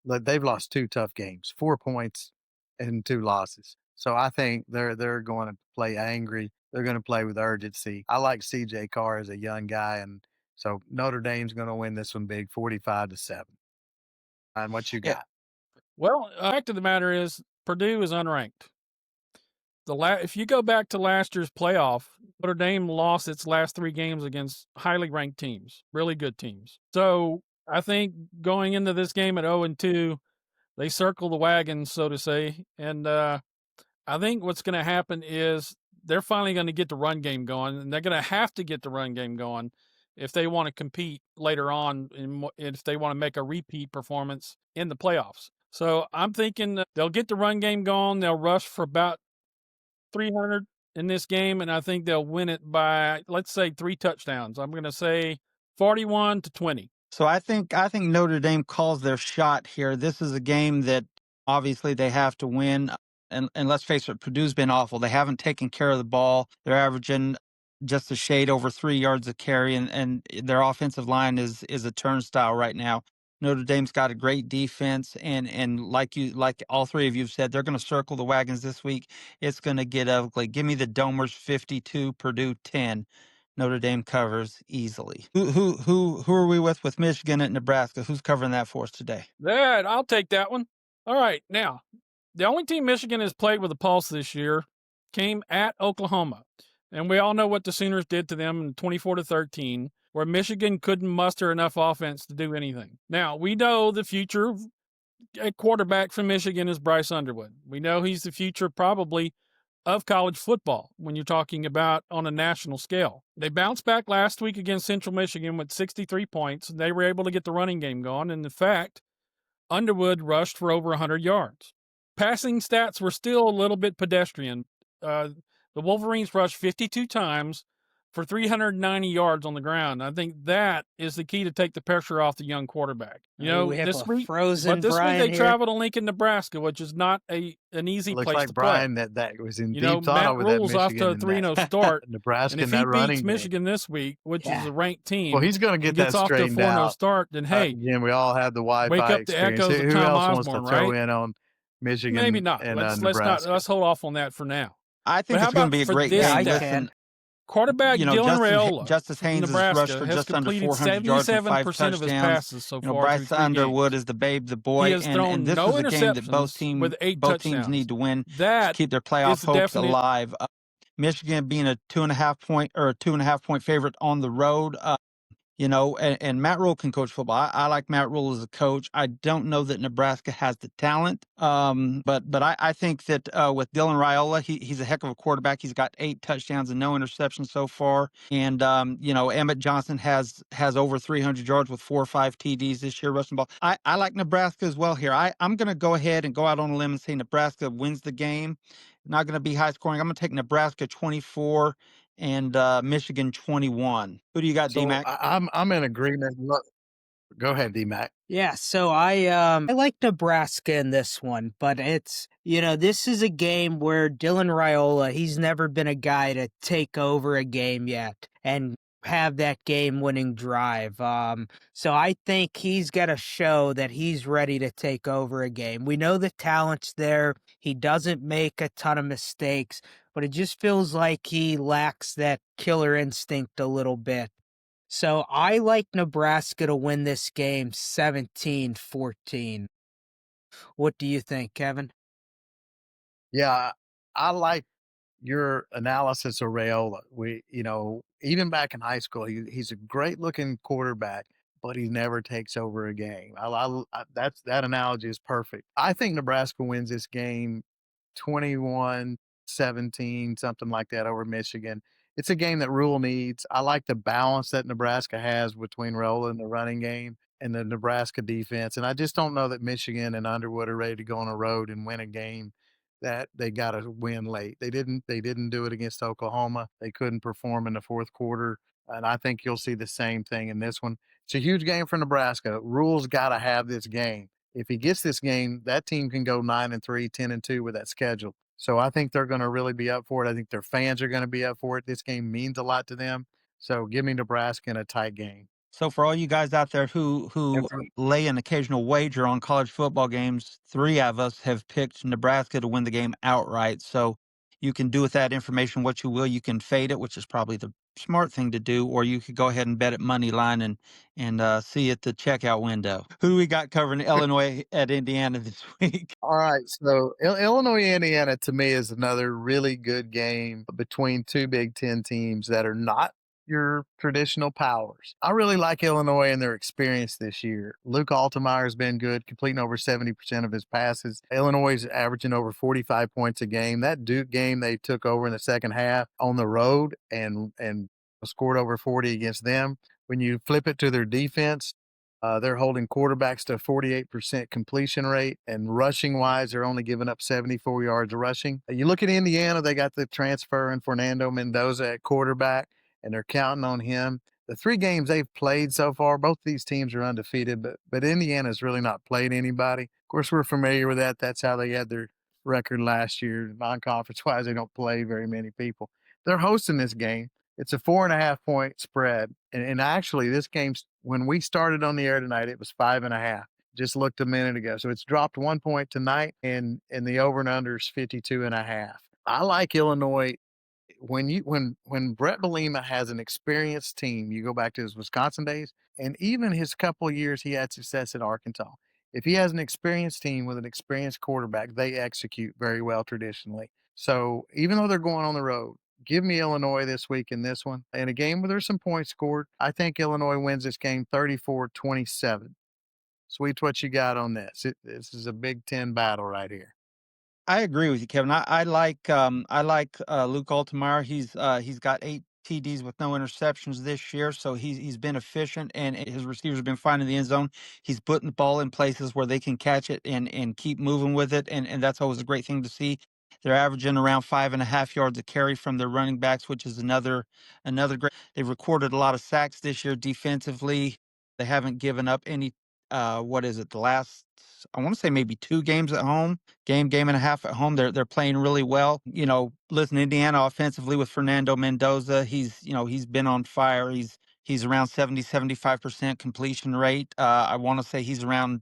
They've lost 2 tough games, 4 points and 2 losses. So I think they're going to play angry. They're going to play with urgency. I like CJ Carr as a young guy, and so Notre Dame's going to win this one big, 45-7. And what you Yeah. got? Well, fact of the matter is Purdue is unranked. If you go back to last year's playoff, Notre Dame lost its last 3 games against highly ranked teams, really good teams. So I think going into this game at 0-2, they circle the wagons, so to say. And I think what's going to happen is they're finally going to get the run game going, and they're going to have to get the run game going if they want to compete later on, and if they want to make a repeat performance in the playoffs. So I'm thinking they'll get the run game going. They'll rush for about 300 in this game, and I think they'll win it by, let's say, 3 touchdowns. I'm going to say 41-20. So I think Notre Dame calls their shot here. This is a game that obviously they have to win. And let's face it, Purdue's been awful. They haven't taken care of the ball. They're averaging just a shade over 3 yards a carry, and their offensive line is a turnstile right now. Notre Dame's got a great defense, and like all 3 of you have said, they're going to circle the wagons this week. It's going to get ugly. Give me the Domers 52, Purdue 10. Notre Dame covers easily. Who are we with Michigan at Nebraska? Who's covering that for us today? I'll take that one. All right, now the only team Michigan has played with a pulse this year came at Oklahoma, and we all know what the Sooners did to them in 24-13. Where Michigan couldn't muster enough offense to do anything. Now, we know the future quarterback from Michigan is Bryce Underwood. We know he's the future probably of college football when you're talking about on a national scale. They bounced back last week against Central Michigan with 63 points, and they were able to get the running game going. And in fact, Underwood rushed for over 100 yards. Passing stats were still a little bit pedestrian. The Wolverines rushed 52 times, for 390 yards on the ground. I think that is the key to take the pressure off the young quarterback. You know, We have this a week, frozen but this week Brian they here. travel to Lincoln, Nebraska, which is not an easy Looks place like to play. Brian that was in You know, deep thought Matt over that Rule's off to Michigan a and 3-0 that start, and Nebraska if and he that beats running game. Michigan this week, which is Yeah. a ranked team, Well, he's going to and get gets that off to a straightened 4-0 out. start, then hey, Again, we all have the wake Wi-Fi up the experience. echoes of Who Tom else wants to Osborne, throw right? in on Maybe Michigan not. and Let's Nebraska? hold off on that for now. I think But how it's going to about be a for great this Yeah, game. I stat? can. Listen, Quarterback you know, Dylan Raiola Justice from Haynes has rushed Nebraska for has just under completed 400 yards and 5 77% of his touchdowns. passes so You know, far through Bryce 3 Underwood games. is the babe, the He boy, has and thrown this no is a game that interceptions with 8 both teams touchdowns. need to win to That keep their is playoff a hopes definite. alive. Michigan being a 2.5 point favorite on the road. You know, and Matt Rule can coach football. I like Matt Rule as a coach. I don't know that Nebraska has the talent, but I think that with Dylan Raiola, he's a heck of a quarterback. He's got 8 touchdowns and no interceptions so far. And you know, Emmett Johnson has over 300 yards with 4 or 5 TDs this year rushing ball. I like Nebraska as well here. I'm going to go ahead and go out on a limb and say Nebraska wins the game. Not going to be high scoring. I'm going to take Nebraska 24 and Michigan 21. Who do you got, So DMAC? I'm in agreement. Look, go ahead, D-Mac. Yeah, so I like Nebraska in this one, but it's this is a game where Dylan Raiola, he's never been a guy to take over a game yet and have that game winning drive. So I think he's got to show that he's ready to take over a game. We know the talent's there. He doesn't make a ton of mistakes, but it just feels like he lacks that killer instinct a little bit. So I like Nebraska to win this game 17-14. What do you think, Kevin? Yeah, I like your analysis of Rayola. Even back in high school, he's a great looking quarterback, but he never takes over a game. That analogy is perfect. I think Nebraska wins this game 21-17, something like that over Michigan. It's a game that Rule needs. I like the balance that Nebraska has between Raiola and the running game and the Nebraska defense. And I just don't know that Michigan and Underwood are ready to go on a road and win a game that they got to win late. They didn't do it against Oklahoma. They couldn't perform in the fourth quarter, and I think you'll see the same thing in this one. It's a huge game for Nebraska. Rule's got to have this game. If he gets this game, that team can go 9-3, 10-2 with that schedule. So I think they're going to really be up for it. I think their fans are going to be up for it. This game means a lot to them. So give me Nebraska in a tight game. So for all you guys out there who And for lay an occasional wager on college football games, 3 of us have picked Nebraska to win the game outright. So you can do with that information what you will. You can fade it, which is probably the smart thing to do, or you could go ahead and bet at money line and see at the checkout window. Who do we got covering Illinois at Indiana this week? All right, so Illinois, Indiana, to me is another really good game between two Big Ten teams that are not your traditional powers. I really like Illinois and their experience this year. Luke Altemeyer has been good, completing over 70% of his passes. Illinois is averaging over 45 points a game. That Duke game they took over in the second half on the road and scored over 40 against them. When you flip it to their defense, they're holding quarterbacks to a 48% completion rate, and rushing wise, they're only giving up 74 yards rushing. You look at Indiana, they got the transfer in Fernando Mendoza at quarterback, and they're counting on him. The 3 games they've played so far, both these teams are undefeated, but Indiana's really not played anybody. Of course, we're familiar with that. That's how they had their record last year. Non-conference wise, they don't play very many people. They're hosting this game. It's a 4.5 point spread. And actually, this game's when we started on the air tonight, it was 5.5. Just looked a minute ago. So it's dropped 1 point tonight, and the over and under is 52.5. I like Illinois. When Brett Bielema has an experienced team, you go back to his Wisconsin days, and even his couple of years he had success at Arkansas. If he has an experienced team with an experienced quarterback, they execute very well traditionally. So even though they're going on the road, give me Illinois this week in this one. In a game where there's some points scored, I think Illinois wins this game 34-27. Sweet, what you got on this? This is a Big Ten battle right here. I agree with you, Kevin. I like Luke Altemeyer. He's got 8 TDs with no interceptions this year, so he's been efficient, and his receivers have been finding the end zone. He's putting the ball in places where they can catch it and keep moving with it, and that's always a great thing to see. They're averaging around 5.5 yards a carry from their running backs, which is another great. They've recorded a lot of sacks this year defensively. They haven't given up any. What is it? The last, I want to say maybe 2 games at home, game and a half at home. They're playing really well. Listen, Indiana offensively with Fernando Mendoza, he's been on fire. He's around 70-75% completion rate. I want to say he's around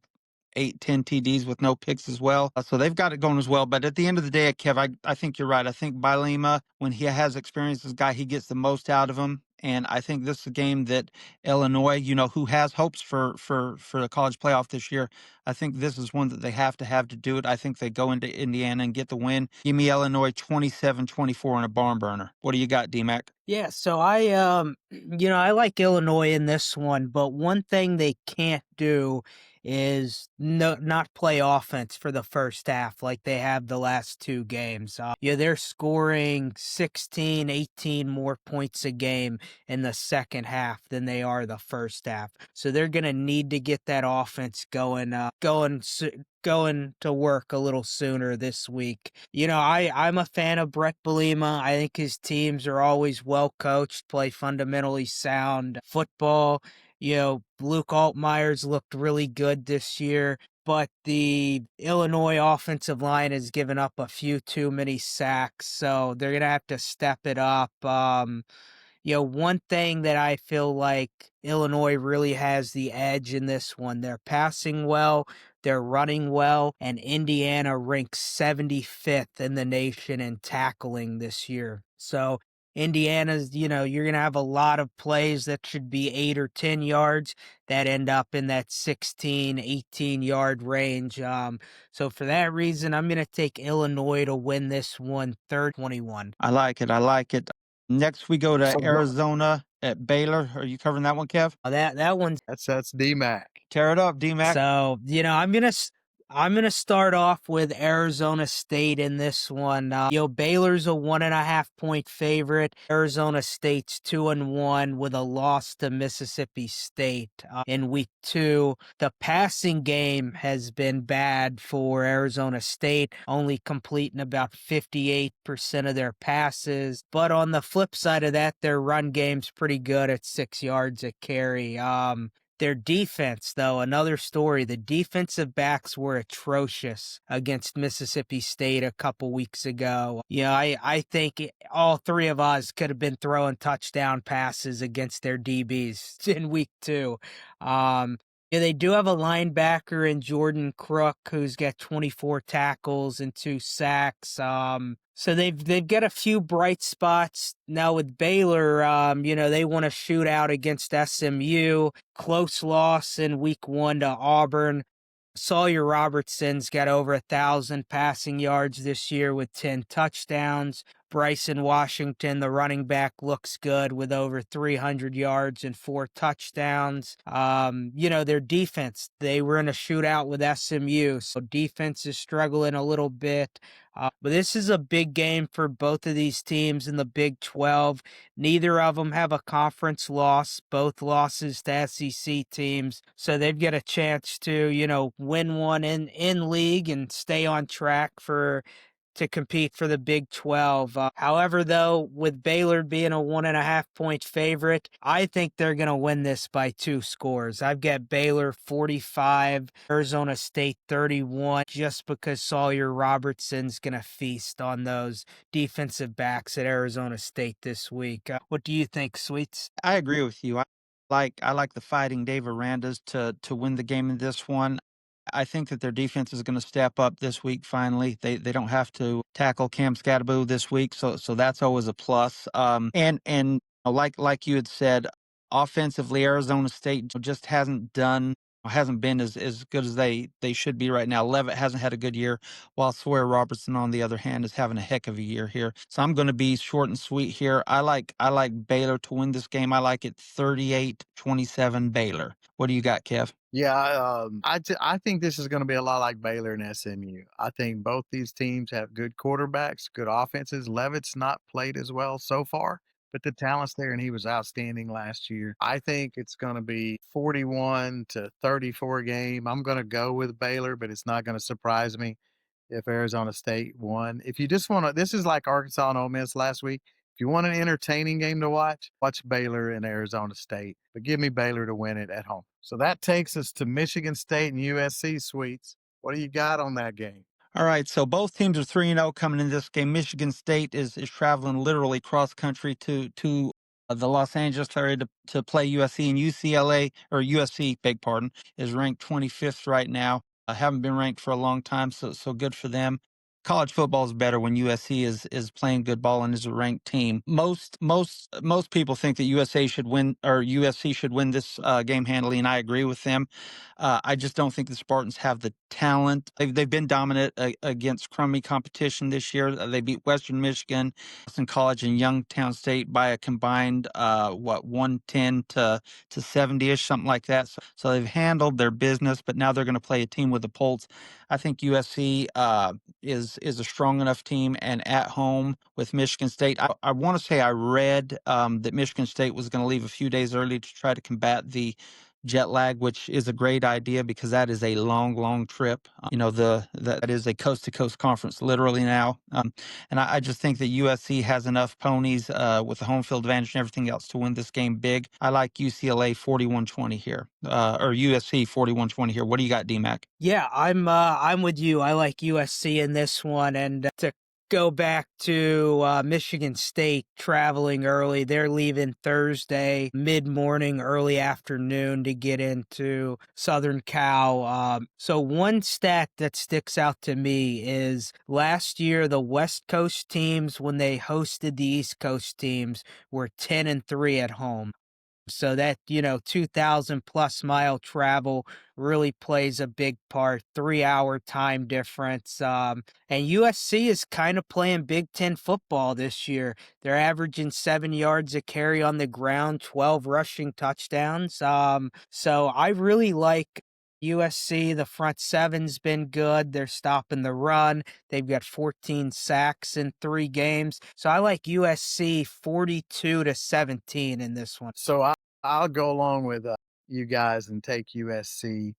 8-10 TDs with no picks as well. So they've got it going as well. But at the end of the day, Kev, I think you're right. I think Bilema, when he has experience, this guy, he gets the most out of him. And I think this is a game that Illinois, who has hopes for the college playoff this year, I think this is one that they have to do it. I think they go into Indiana and get the win. Give me Illinois 27-24 in a barn burner. What do you got, D-Mac? Yeah, so I like Illinois in this one, but one thing they can't do is not play offense for the first half like they have the last 2 games. They're scoring 16, 18 more points a game in the second half than they are the first half. So they're going to need to get that offense going to work a little sooner this week. I'm a fan of Brett Bielema. I think his teams are always well coached, play fundamentally sound football. Luke Altmaier's looked really good this year, but the Illinois offensive line has given up a few too many sacks, so they're going to have to step it up. One thing that I feel like Illinois really has the edge in this one, they're passing well, they're running well, and Indiana ranks 75th in the nation in tackling this year. So Indiana's, you're going to have a lot of plays that should be 8 or 10 yards that end up in that 16, 18-yard range. So for that reason, I'm going to take Illinois to win this one 30-21. I like it. I like it. Next, we go to So Arizona at Baylor. Are you covering that one, Kev? That one's that's D-Mac. Tear it up, D-Mac. so, I'm gonna start off with Arizona State in this one. Baylor's a 1.5-point favorite. Arizona State's 2-1 with a loss to Mississippi State in week 2. The passing game has been bad for Arizona State, only completing about 58% of their passes. But on the flip side of that, their run game's pretty good at 6 yards a carry. Their defense, though, another story. The defensive backs were atrocious against Mississippi State a couple weeks ago. I think all 3 of us could have been throwing touchdown passes against their DBs in week 2. They do have a linebacker in Jordan Crook who's got 24 tackles and 2 sacks. So they've got a few bright spots now with Baylor. They won a shootout against SMU, close loss in week 1 to Auburn. Sawyer Robertson's got over 1,000 passing yards this year with 10 touchdowns. Bryson Washington, the running back, looks good with over 300 yards and 4 touchdowns. Their defense, they were in a shootout with SMU, so defense is struggling a little bit. But this is a big game for both of these teams in the Big 12. Neither of them have a conference loss, both losses to SEC teams. So they've got a chance to, win one in league and stay on track to compete for the Big 12. However, though, with Baylor being a 1.5-point favorite, I think they're going to win this by 2 scores. I've got Baylor 45, Arizona State 31, just because Sawyer Robertson's going to feast on those defensive backs at Arizona State this week. What do you think, Sweets? I agree with you. I like the Fighting Dave Arandas to win the game in this one. I think that their defense is going to step up this week. Finally, they don't have to tackle Cam Scadaboo this week, so that's always a plus. And like you had said, offensively, Arizona State just hasn't been as good as they should be right now. Levitt hasn't had a good year, while Sawyer Robertson, on the other hand, is having a heck of a year here. So I'm going to be short and sweet here. I like Baylor to win this game. I like it 38-27 Baylor. What do you got, Kev? Yeah, I think this is going to be a lot like Baylor and SMU. I think both these teams have good quarterbacks, good offenses. Levitt's not played as well so far, but the talent's there, and he was outstanding last year. I think it's going to be 41-34 game. I'm going to go with Baylor, but it's not going to surprise me. if Arizona State won. If you just want to, this is like Arkansas and Ole Miss last week. If you want an entertaining game to watch, watch Baylor and Arizona State. But give me Baylor to win it at home. So that takes us to Michigan State and USC, Sweets. What do you got on that game? All right, so both teams are 3-0 coming in this game. Michigan State is traveling literally cross country to the Los Angeles area to play USC, and UCLA, or USC, beg pardon, is ranked 25th right now. Haven't been ranked for a long time, so good for them. College football is better when USC is playing good ball and is a ranked team. Most people think that USA should win, or USC should win this game handily, and I agree with them. I just don't think the Spartans have the talent. They've been dominant against crummy competition this year. They beat Western Michigan, Boston College, and Youngstown State by a combined 110 to 70ish, something like that. So they've handled their business, but now they're going to play a team with a pulse. I think USC is a strong enough team, and at home with Michigan State. I want to say I read that Michigan State was going to leave a few days early to try to combat the jet lag, which is a great idea because that is a long trip. That is a coast to coast conference literally now. And I just think that USC has enough ponies with the home field advantage and everything else to win this game big. I like UCLA 41-20 here, or USC 41-20 here. What do you got, DMAC? Yeah, I'm with you. I like USC in this one, and to go back to Michigan State traveling early. They're leaving Thursday mid-morning, early afternoon to get into Southern Cal. So one stat that sticks out to me is last year the West Coast teams, when they hosted the East Coast teams, were 10-3 at home. So that, 2,000 plus mile travel really plays a big part, 3 hour time difference. And USC is kind of playing Big Ten football this year. They're averaging 7 yards a carry on the ground, 12 rushing touchdowns. So I really like USC. The front seven's been good. They're stopping the run. They've got 14 sacks in 3 games. So I like USC 42-17 in this one. So I'll go along with you guys and take USC.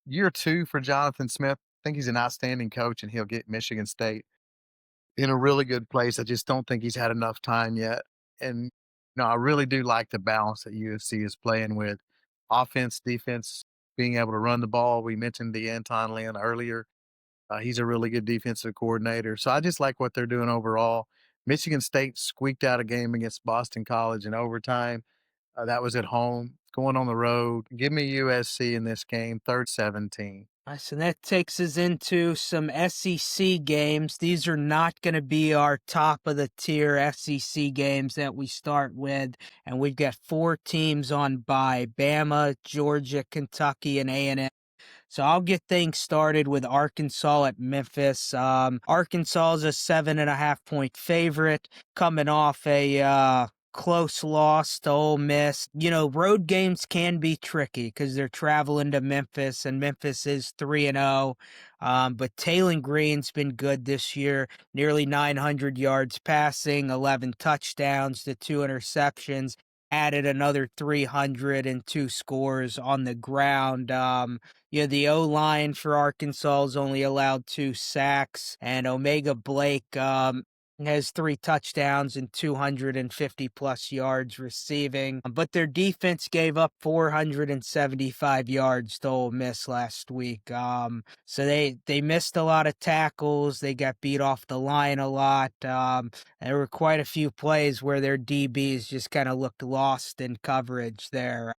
Year 2 for Jonathan Smith. I think he's an outstanding coach, and he'll get Michigan State in a really good place. I just don't think he's had enough time yet. And I really do like the balance that USC is playing with offense, defense, being able to run the ball. We mentioned the Anton Lynn earlier. He's a really good defensive coordinator. So I just like what they're doing overall. Michigan State squeaked out a game against Boston College in overtime. That was at home. Going on the road. Give me USC in this game, 3rd-17. Nice, and that takes us into some SEC games. These are not going to be our top of the tier SEC games that we start with, and we've got 4 teams on bye: Bama, Georgia, Kentucky, and A&M. So I'll get things started with Arkansas at Memphis. Arkansas is a 7.5-point favorite, coming off a close loss to Ole Miss. Road games can be tricky because they're traveling to Memphis, and Memphis is 3-0. But Taylor Green's been good this year, nearly 900 yards passing, 11 touchdowns to 2 interceptions. Added another 302 scores on the ground. The O-line for Arkansas has only allowed 2 sacks, and Omega Blake has 3 touchdowns and 250 plus yards receiving. But their defense gave up 475 yards to Ole Miss last week. So they missed a lot of tackles. They got beat off the line a lot. There were quite a few plays where their DBs just kind of looked lost in coverage there.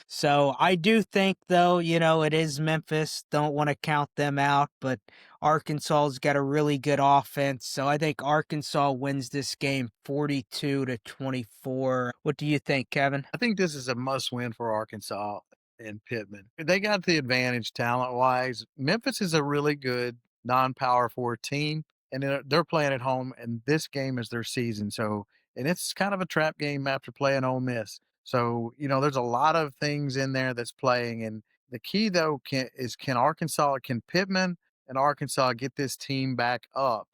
So I do think, though, it is Memphis. Don't want to count them out, but Arkansas's got a really good offense. So I think Arkansas wins this game 42-24. What do you think, Kevin? I think this is a must win for Arkansas and Pittman. They got the advantage talent wise. Memphis is a really good non-power 4 team, and they're playing at home, and this game is their season. So, and it's kind of a trap game after playing Ole Miss. So, there's a lot of things in there that's playing. And the key, though, can Pittman and Arkansas get this team back up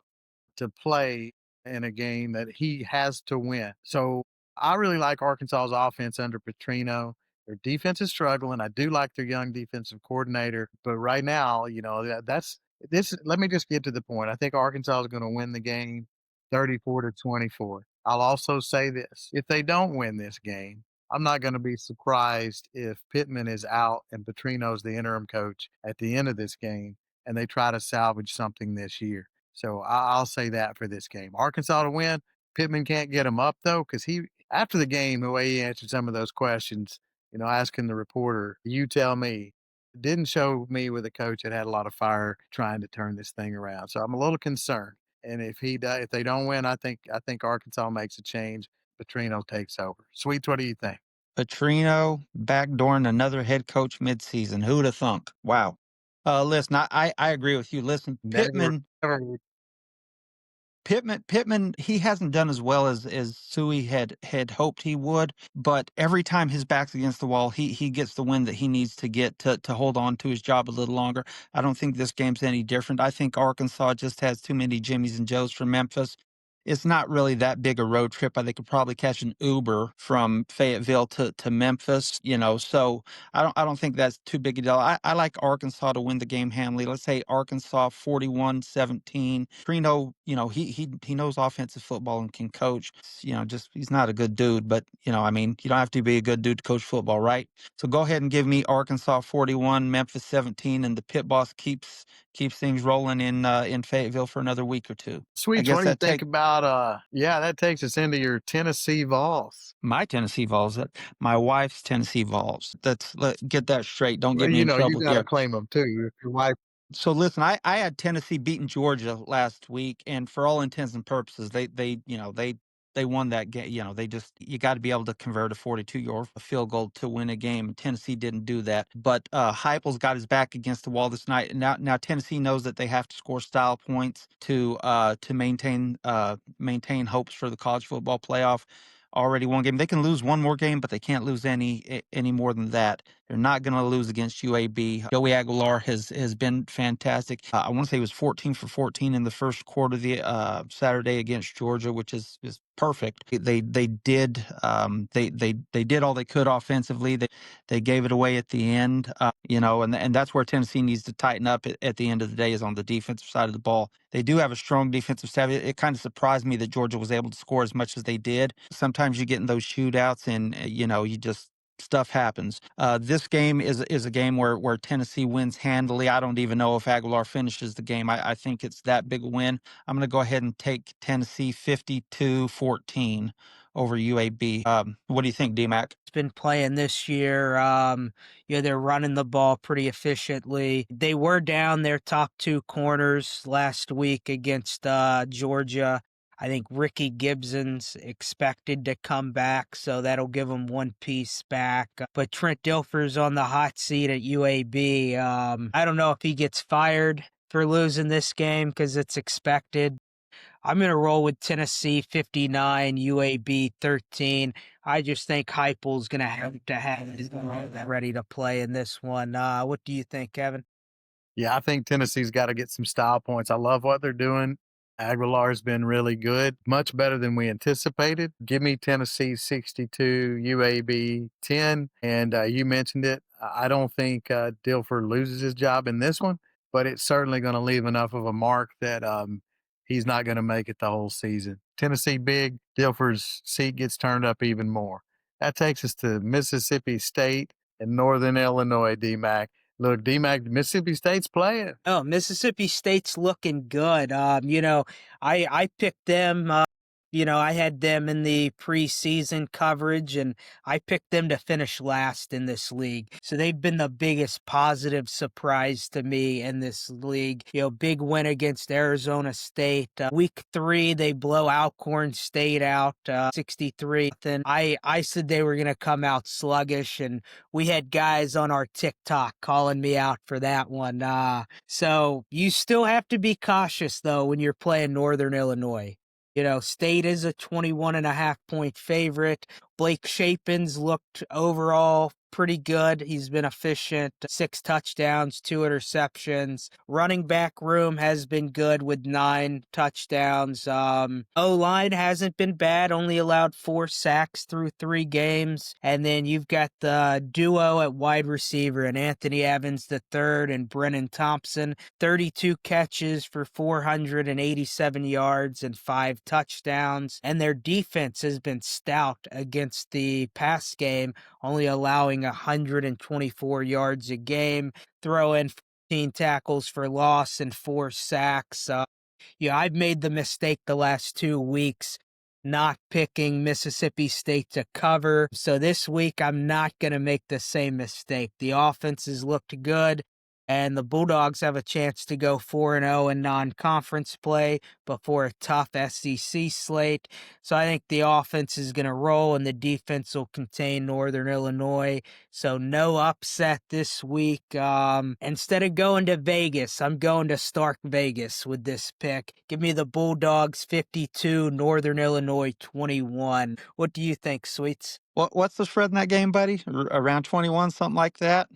to play in a game that he has to win? So I really like Arkansas's offense under Petrino. Their defense is struggling. I do like their young defensive coordinator. But right now, that's Let me just get to the point. I think Arkansas is going to win the game 34-24. I'll also say this. If they don't win this game, I'm not going to be surprised if Pittman is out and Petrino's the interim coach at the end of this game and they try to salvage something this year. So I'll say that for this game. Arkansas to win. Pittman can't get him up though, because after the game, the way he answered some of those questions, asking the reporter, you tell me, didn't show me with a coach that had a lot of fire trying to turn this thing around. So I'm a little concerned. And if they don't win, I think Arkansas makes a change. Petrino takes over. Sweets, what do you think? Petrino backdooring another head coach midseason. Who'd have thunk? Wow. Listen, I agree with you. Listen, Never, Pittman, he hasn't done as well as Suey had hoped he would, but every time his back's against the wall, he gets the win that he needs to get to hold on to his job a little longer. I don't think this game's any different. I think Arkansas just has too many Jimmies and Joes from Memphis. It's not really that big a road trip. They could probably catch an Uber from Fayetteville to Memphis, so I don't think that's too big a deal. I like Arkansas to win the game handily. Let's say Arkansas 41-17. Trino, he knows offensive football and can coach. Just he's not a good dude, but I mean, you don't have to be a good dude to coach football, right? So go ahead and give me Arkansas 41, Memphis 17, and the pit boss keeps things rolling in Fayetteville for another week or two. I Sweets, guess what do you that think take about that takes us into your Tennessee Vols. my Tennessee Vols, my wife's Tennessee Vols. Get that straight. Don't Well, get me in you trouble got to here. claim them too. If your wife So listen, I had Tennessee beating Georgia last week, and for all intents and purposes, they won that game. You got to be able to convert a 42-yard field goal to win a game. Tennessee didn't do that, but Heupel's got his back against the wall this night. And now Tennessee knows that they have to score style points to maintain hopes for the college football playoff. Already one game. They can lose one more game, but they can't lose any more than that. They're not going to lose against UAB. Joey Aguilar has been fantastic. I want to say he was 14 for 14 in the first quarter of the Saturday against Georgia, which is perfect. They did they did all they could offensively. They gave it away at the end, and that's where Tennessee needs to tighten up at the end of the day, is on the defensive side of the ball. They do have a strong defensive staff. It kind of surprised me that Georgia was able to score as much as they did. Sometimes you get in those shootouts and you just stuff happens. This game is a game where Tennessee wins handily. I don't even know if Aguilar finishes the game. I think it's that big a win. I'm going to go ahead and take Tennessee 52-14 over UAB. What do you think, D-Mac? Been playing this year. They're running the ball pretty efficiently. They were down their top two corners last week against Georgia. I think Ricky Gibson's expected to come back, so that'll give him one piece back. But Trent Dilfer's on the hot seat at UAB. I don't know if he gets fired for losing this game because it's expected. I'm going to roll with Tennessee 59, UAB 13. I just think Heupel's going to have his ready to play in this one. What do you think, Kevin? Yeah, I think Tennessee's got to get some style points. I love what they're doing. Aguilar's been really good, much better than we anticipated. Give me Tennessee 62, UAB 10. And you mentioned it. I don't think Dilfer loses his job in this one, but it's certainly going to leave enough of a mark that he's not going to make it the whole season. Tennessee big, Dilfer's seat gets turned up even more. That takes us to Mississippi State and Northern Illinois, D-Mac. Look, D-Mac, Mississippi State's playing. Oh, Mississippi State's looking good. I picked them. I had them in the preseason coverage, and I picked them to finish last in this league. So they've been the biggest positive surprise to me in this league. Big win against Arizona State. Week 3, they blow Alcorn State out 63. Then I said they were going to come out sluggish, and we had guys on our TikTok calling me out for that one. So you still have to be cautious, though, when you're playing Northern Illinois. State is a 21.5 point favorite. Blake Shapen's looked overall pretty good. He's been efficient, 6 touchdowns, 2 interceptions. Running back room has been good with 9 touchdowns. O-line hasn't been bad, only allowed 4 sacks through 3 games. And then you've got the duo at wide receiver and Anthony Evans III and Brennan Thompson, 32 catches for 487 yards and 5 touchdowns. And their defense has been stout against the pass game, only allowing 124 yards a game, throw in 15 tackles for loss and 4 sacks. I've made the mistake the last 2 weeks not picking Mississippi State to cover. So this week, I'm not going to make the same mistake. The offense has looked good, and the Bulldogs have a chance to go 4-0 in non-conference play before a tough SEC slate. So I think the offense is going to roll, and the defense will contain Northern Illinois. So no upset this week. Instead of going to Vegas, I'm going to Stark Vegas with this pick. Give me the Bulldogs 52, Northern Illinois 21. What do you think, Sweets? What's the spread in that game, buddy? Around 21, something like that?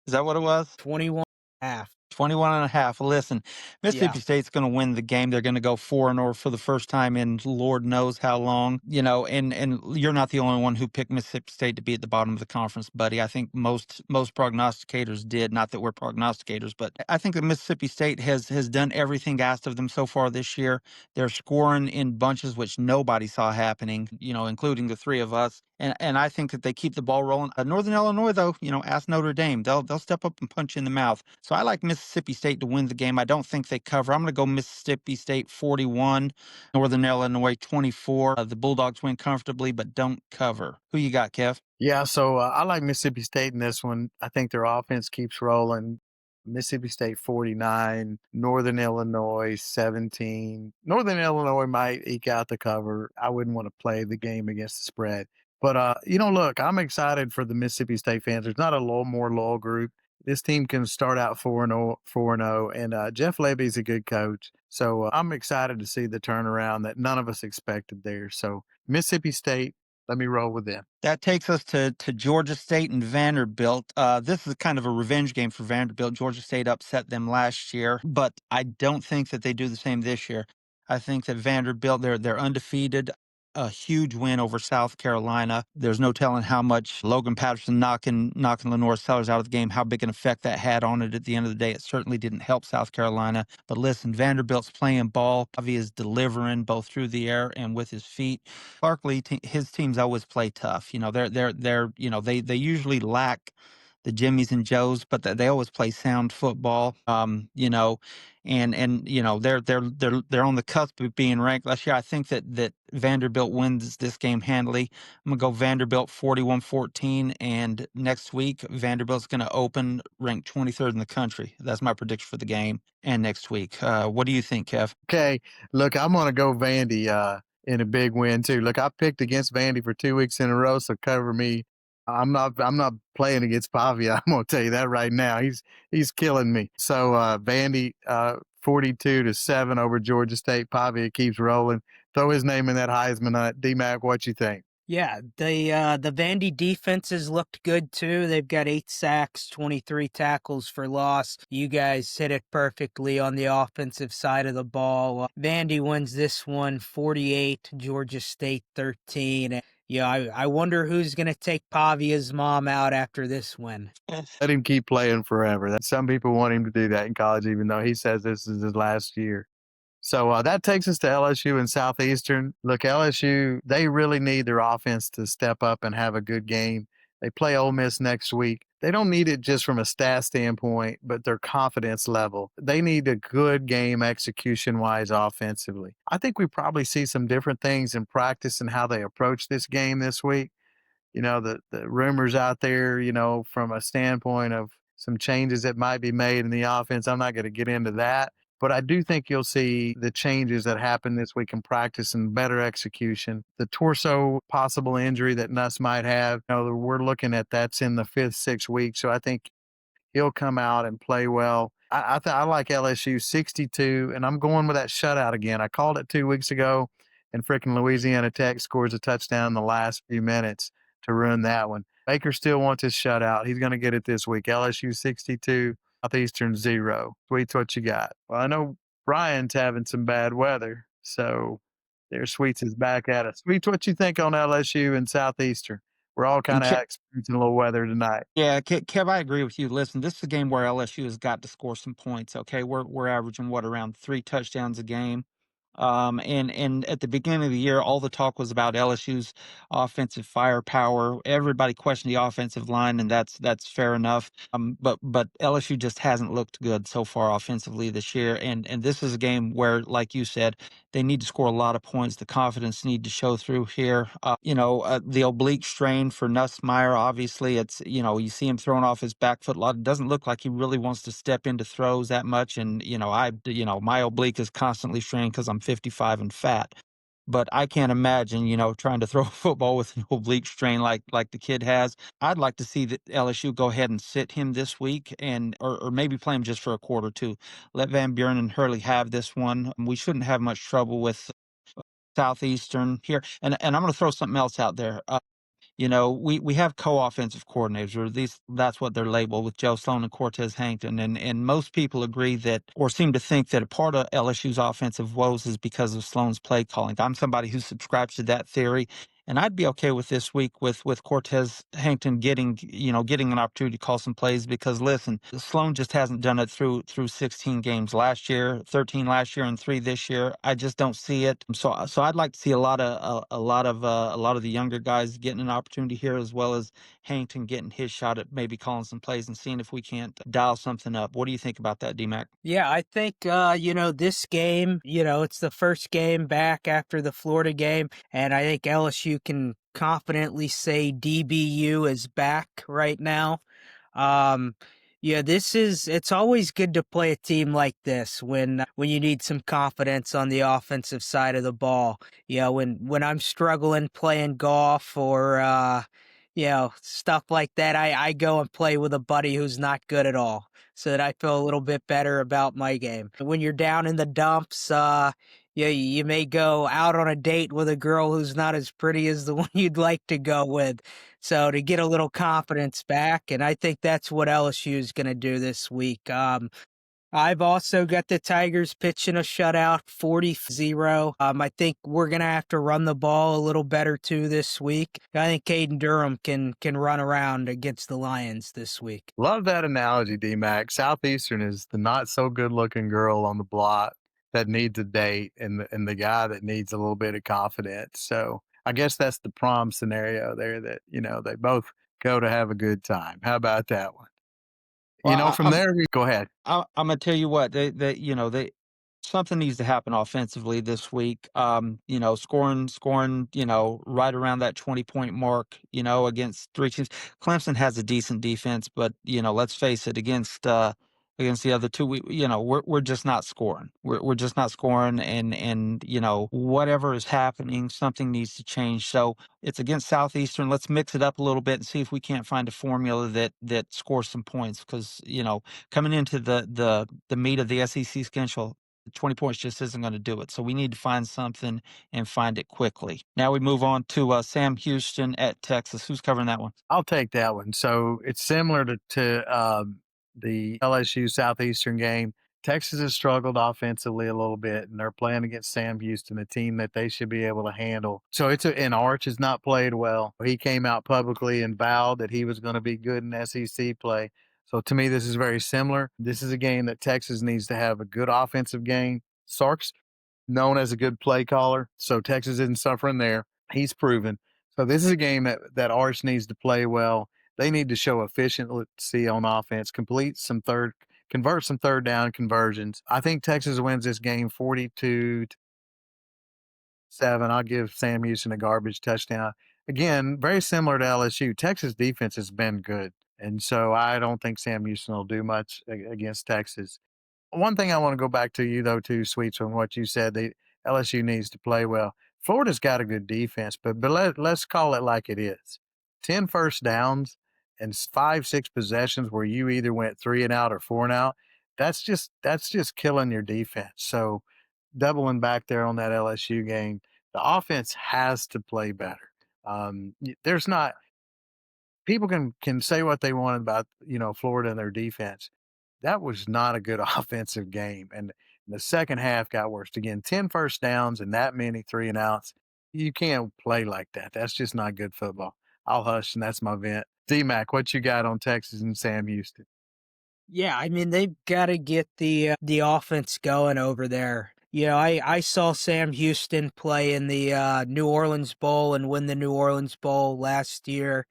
Is that what it was? 21.5. 21 and a half. Listen, Mississippi Yeah. State's going to win the game. They're going to go 4-0 for the first time in Lord knows how long. And you're not the only one who picked Mississippi State to be at the bottom of the conference, buddy. I think most prognosticators did. Not that we're prognosticators, but I think that Mississippi State has done everything asked of them so far this year. They're scoring in bunches, which nobody saw happening, including the 3 of us. And I think that they keep the ball rolling. Northern Illinois, though, ask Notre Dame. They'll step up and punch you in the mouth. So I like Mississippi State to win the game. I don't think they cover. I'm going to go Mississippi State 41, Northern Illinois 24. The Bulldogs win comfortably, but don't cover. Who you got, Kev? Yeah, so I like Mississippi State in this one. I think their offense keeps rolling. Mississippi State 49, Northern Illinois 17. Northern Illinois might eke out the cover. I wouldn't want to play the game against the spread. But, look, I'm excited for the Mississippi State fans. There's not a more loyal group. This team can start out 4-0, and Jeff Levy's a good coach. So I'm excited to see the turnaround that none of us expected there. So Mississippi State, let me roll with them. That takes us to Georgia State and Vanderbilt. This is kind of a revenge game for Vanderbilt. Georgia State upset them last year, but I don't think that they do the same this year. I think that Vanderbilt, they're undefeated. A huge win over South Carolina. There's no telling how much Logan Patterson knocking Lenore Sellers out of the game, how big an effect that had on it at the end of the day. It certainly didn't help South Carolina. But listen, Vanderbilt's playing ball. Pavi is delivering both through the air and with his feet. Barkley, his teams always play tough. They usually lack the Jimmies and Joes, but they always play sound football. And they're on the cusp of being ranked last year. I think that Vanderbilt wins this game handily. I'm gonna go Vanderbilt 41-14, and next week Vanderbilt's gonna open ranked 23rd in the country. That's my prediction for the game and next week. What do you think, Kev? Okay, look, I'm gonna go Vandy in a big win too. Look, I picked against Vandy for 2 weeks in a row, so cover me. I'm not playing against Pavia. I'm gonna tell you that right now. He's killing me. So Vandy 42-7 over Georgia State. Pavia keeps rolling. Throw his name in that Heisman hunt. D-Mac, what you think? Yeah, the Vandy defense has looked good too. They've got 8 sacks, 23 tackles for loss. You guys hit it perfectly on the offensive side of the ball. Vandy wins this one 48, Georgia State 13. Yeah, I wonder who's going to take Pavia's mom out after this win. Let him keep playing forever. Some people want him to do that in college, even though he says this is his last year. So that takes us to LSU and Southeastern. Look, LSU, they really need their offense to step up and have a good game. They play Ole Miss next week. They don't need it just from a stat standpoint, but their confidence level. They need a good game execution-wise offensively. I think we probably see some different things in practice and how they approach this game this week. The rumors out there, from a standpoint of some changes that might be made in the offense. I'm not going to get into that. But I do think you'll see the changes that happen this week in practice and better execution. The torso possible injury that Nuss might have, we're looking at that's in the 5th, 6th week. So I think he'll come out and play well. I like LSU 62, and I'm going with that shutout again. I called it 2 weeks ago, and freaking Louisiana Tech scores a touchdown in the last few minutes to ruin that one. Baker still wants his shutout. He's going to get it this week. LSU 62, Southeastern 0. Sweets, what you got? Well, I know Brian's having some bad weather, so there Sweets is back at it. Sweets, what you think on LSU and Southeastern? We're all And kind of experiencing a little weather tonight. Yeah, Kev, I agree with you. Listen, this is a game where LSU has got to score some points. Okay, we're averaging what, around 3 touchdowns a game. And at the beginning of the year, all the talk was about LSU's offensive firepower. Everybody questioned the offensive line, and that's fair enough. But LSU just hasn't looked good so far offensively this year. And this is a game where, like you said, they need to score a lot of points. The confidence need to show through here. The oblique strain for Nussmeier, obviously, it's, you see him throwing off his back foot a lot. It doesn't look like he really wants to step into throws that much. And, my oblique is constantly strained because I'm 55 and fat. But I can't imagine, trying to throw a football with an oblique strain like the kid has. I'd like to see that LSU go ahead and sit him this week, or maybe play him just for a quarter too. Let Van Buren and Hurley have this one. We shouldn't have much trouble with Southeastern here. And I'm going to throw something else out there. We have co-offensive coordinators, or at least that's what they're labeled, with Joe Sloan and Cortez Hankton. And most people agree that, or seem to think that, a part of LSU's offensive woes is because of Sloan's play calling. I'm somebody who subscribes to that theory. And I'd be okay with this week with Cortez Hankton getting an opportunity to call some plays, because listen, Sloan just hasn't done it through 16 games last year, 13 last year, and 3 this year. I just don't see it. So I'd like to see a lot of the younger guys getting an opportunity here, as well as Hankton getting his shot at maybe calling some plays and seeing if we can't dial something up. What do you think about that, DMAC? Yeah, I think, this game, it's the first game back after the Florida game, and I think LSU can confidently say DBU is back right now. Um, yeah, it's always good to play a team like this when you need some confidence on the offensive side of the ball. When I'm struggling playing golf or, stuff like that, I go and play with a buddy who's not good at all, so that I feel a little bit better about my game. When you're down in the dumps, you may go out on a date with a girl who's not as pretty as the one you'd like to go with. So to get a little confidence back, and I think that's what LSU is going to do this week. I've also got the Tigers pitching a shutout, 40-0. I think we're going to have to run the ball a little better too this week. I think Caden Durham can run around against the Lions this week. Love that analogy, D-Mac. Southeastern is the not so good looking girl on the block that needs a date, and the guy that needs a little bit of confidence. So I guess that's the prom scenario there, that, they both go to have a good time. How about that one? Well, From there, go ahead. I'm gonna tell you what, they something needs to happen offensively this week. Scoring, right around that 20-point mark, against 3 teams. Clemson has a decent defense, but let's face it, against the other two, we're just not scoring. We're just not scoring, and whatever is happening, something needs to change. So it's against Southeastern. Let's mix it up a little bit and see if we can't find a formula that scores some points, because coming into the meat of the SEC schedule, 20 points just isn't going to do it. So we need to find something, and find it quickly. Now we move on to Sam Houston at Texas. Who's covering that one? I'll take that one. So it's similar to the LSU Southeastern game. Texas has struggled offensively a little bit, and they're playing against Sam Houston, a team that they should be able to handle. So and Arch has not played well. He came out publicly and vowed that he was going to be good in SEC play. So to me, this is very similar. This is a game that Texas needs to have a good offensive game. Sark's known as a good play caller, so Texas isn't suffering there. He's proven. So this is a game that Arch needs to play well. They need to show efficiency on offense, convert some third down conversions. I think Texas wins this game 42-7. I'll give Sam Houston a garbage touchdown. Again, very similar to LSU. Texas defense has been good, and so I don't think Sam Houston will do much against Texas. One thing I want to go back to you, though, too, Sweets, on what you said, LSU needs to play well. Florida's got a good defense, but let's call it like it is. 10 first downs and 5-6 possessions where you either went 3 and out or 4 and out. That's just killing your defense. So doubling back there on that LSU game, the offense has to play better. There's not people can say what they want about, Florida and their defense. That was not a good offensive game, and the second half got worse. Again, 10 first downs and that many 3 and outs. You can't play like that. That's just not good football. I'll hush, and that's my vent. D-Mac, what you got on Texas and Sam Houston? Yeah, I mean, they've gotta get the offense going over there. I saw Sam Houston play in the, New Orleans Bowl and win the New Orleans Bowl last year,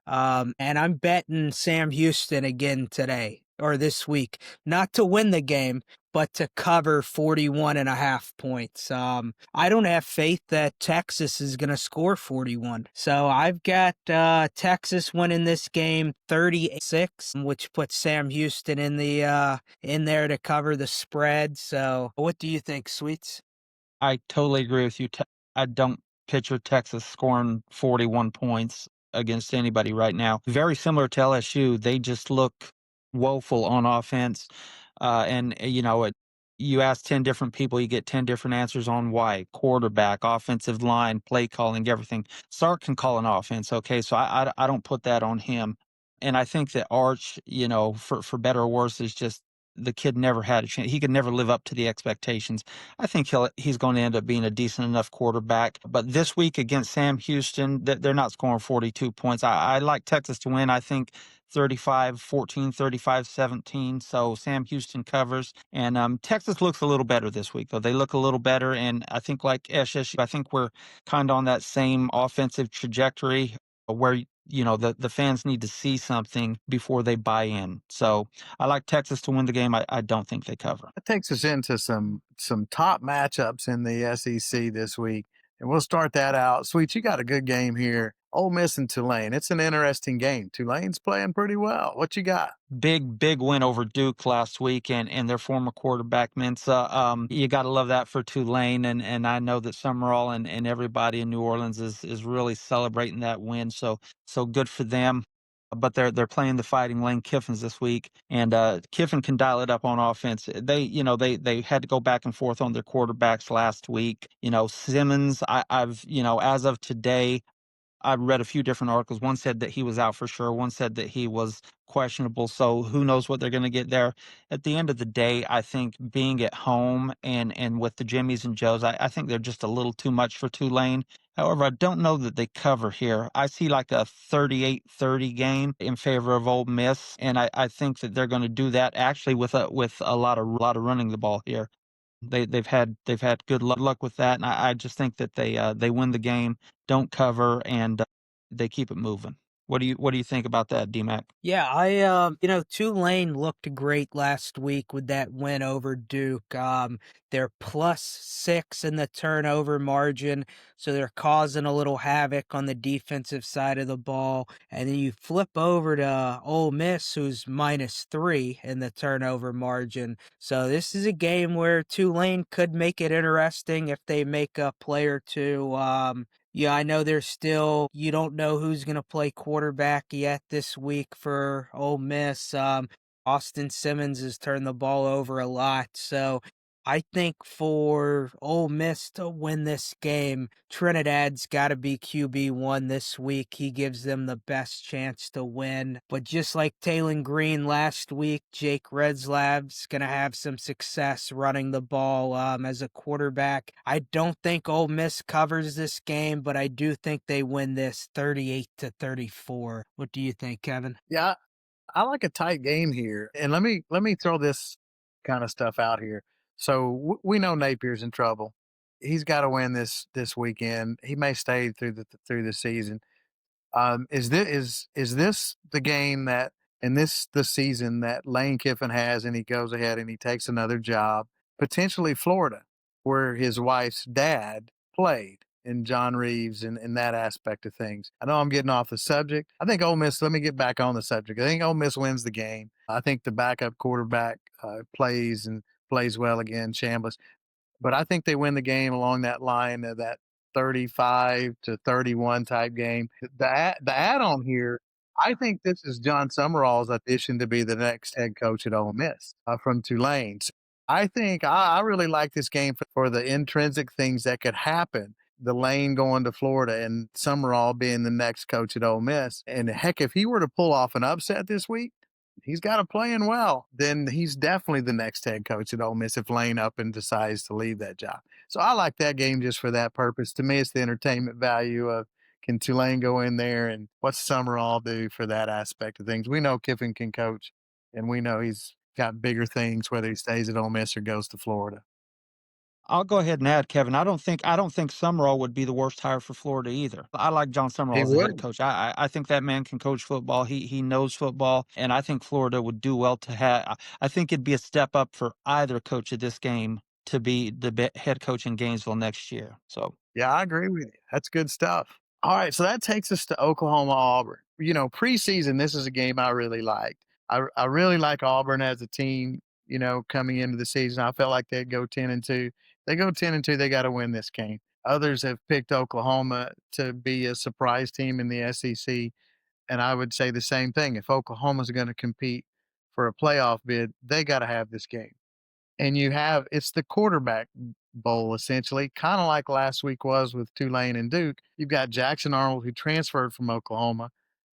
and I'm betting Sam Houston again today or this week, not to win the game, but to cover 41.5 points. I don't have faith that Texas is gonna score 41. So I've got, Texas winning this game 38-6, which puts Sam Houston in there to cover the spread. So what do you think, Sweets? I totally agree with you. I don't picture Texas scoring 41 points against anybody right now. Very similar to LSU. They just look woeful on offense. You ask 10 different people, you get 10 different answers on why. Quarterback, offensive line, play calling, everything. Sark can call an offense, okay? So I don't put that on him. And I think that Arch, for better or worse, is just the kid never had a chance. He could never live up to the expectations. I think he's going to end up being a decent enough quarterback. But this week against Sam Houston, they're not scoring 42 points. I like Texas to win. I think 35-14, 35-17. So Sam Houston covers. And Texas looks a little better this week, though. They look a little better. And I think like SSU, I think we're kind of on that same offensive trajectory where the fans need to see something before they buy in. So I like Texas to win the game. I don't think they cover. That takes us into some top matchups in the SEC this week, and we'll start that out. Sweet, you got a good game here. Ole Miss and Tulane. It's an interesting game. Tulane's playing pretty well. What you got? Big win over Duke last week and their former quarterback Mensa. You got to love that for Tulane, and I know that Summerall and everybody in New Orleans is really celebrating that win. So good for them. But they're playing the Fighting Lane Kiffins this week, and Kiffin can dial it up on offense. They had to go back and forth on their quarterbacks last week. Simmons, I've as of today, I've read a few different articles. One said that he was out for sure. One said that he was questionable. So who knows what they're going to get there. At the end of the day, I think being at home and with the Jimmies and Joes, I think they're just a little too much for Tulane. However, I don't know that they cover here. I see like a 38-30 game in favor of Ole Miss, and I think that they're going to do that actually with a lot of running the ball here. They've had good luck with that, and I just think that they win the game, don't cover, and they keep it moving. What do you think about that, DMAC? Yeah, Tulane looked great last week with that win over Duke. They're +6 in the turnover margin, so they're causing a little havoc on the defensive side of the ball. And then you flip over to Ole Miss, who's -3 in the turnover margin. So this is a game where Tulane could make it interesting if they make a play or two. Yeah, I know you don't know who's going to play quarterback yet this week for Ole Miss. Austin Simmons has turned the ball over a lot. So I think for Ole Miss to win this game, Trinidad's got to be QB1 this week. He gives them the best chance to win. But just like Taylon Green last week, Jake Redslav's going to have some success running the ball as a quarterback. I don't think Ole Miss covers this game, but I do think they win this 38-34. What do you think, Kevin? Yeah, I like a tight game here. And let me throw this kind of stuff out here. So we know Napier's in trouble. He's got to win this weekend. He may stay through the season. Is this the game that in this the season that Lane Kiffin has, and he goes ahead and he takes another job, potentially Florida, where his wife's dad played, and John Reeves and that aspect of things. I know I'm getting off the subject. I think Ole Miss. Let me get back on the subject. I think Ole Miss wins the game. I think the backup quarterback plays well again, Chambliss. But I think they win the game along that line of that 35-31 type game. The add-on here, I think this is John Summerall's audition to be the next head coach at Ole Miss from Tulane. So I think I really like this game for the intrinsic things that could happen the Lane going to Florida and Summerall being the next coach at Ole Miss. And heck, if he were to pull off an upset this week, he's got to playing well. Then he's definitely the next head coach at Ole Miss if Lane up and decides to leave that job. So I like that game just for that purpose. To me, it's the entertainment value of can Tulane go in there and what's Summerall do for that aspect of things. We know Kiffin can coach, and we know he's got bigger things whether he stays at Ole Miss or goes to Florida. I'll go ahead and add, Kevin. I don't think Summerall would be the worst hire for Florida either. I like John Summerall He as a head would. coach. I think that man can coach football. He knows football, and I think Florida would do well to have. I think it'd be a step up for either coach of this game to be the head coach in Gainesville next year. So Yeah, I agree with you. That's good stuff. All right, so that takes us to Oklahoma Auburn. Preseason, this is a game I really liked. I really like Auburn as a team. Coming into the season, I felt like they'd go 10-2. They go 10-2. They got to win this game. Others have picked Oklahoma to be a surprise team in the SEC, and I would say the same thing. If Oklahoma's going to compete for a playoff bid, they got to have this game. And it's the quarterback bowl essentially, kind of like last week was with Tulane and Duke. You've got Jackson Arnold who transferred from Oklahoma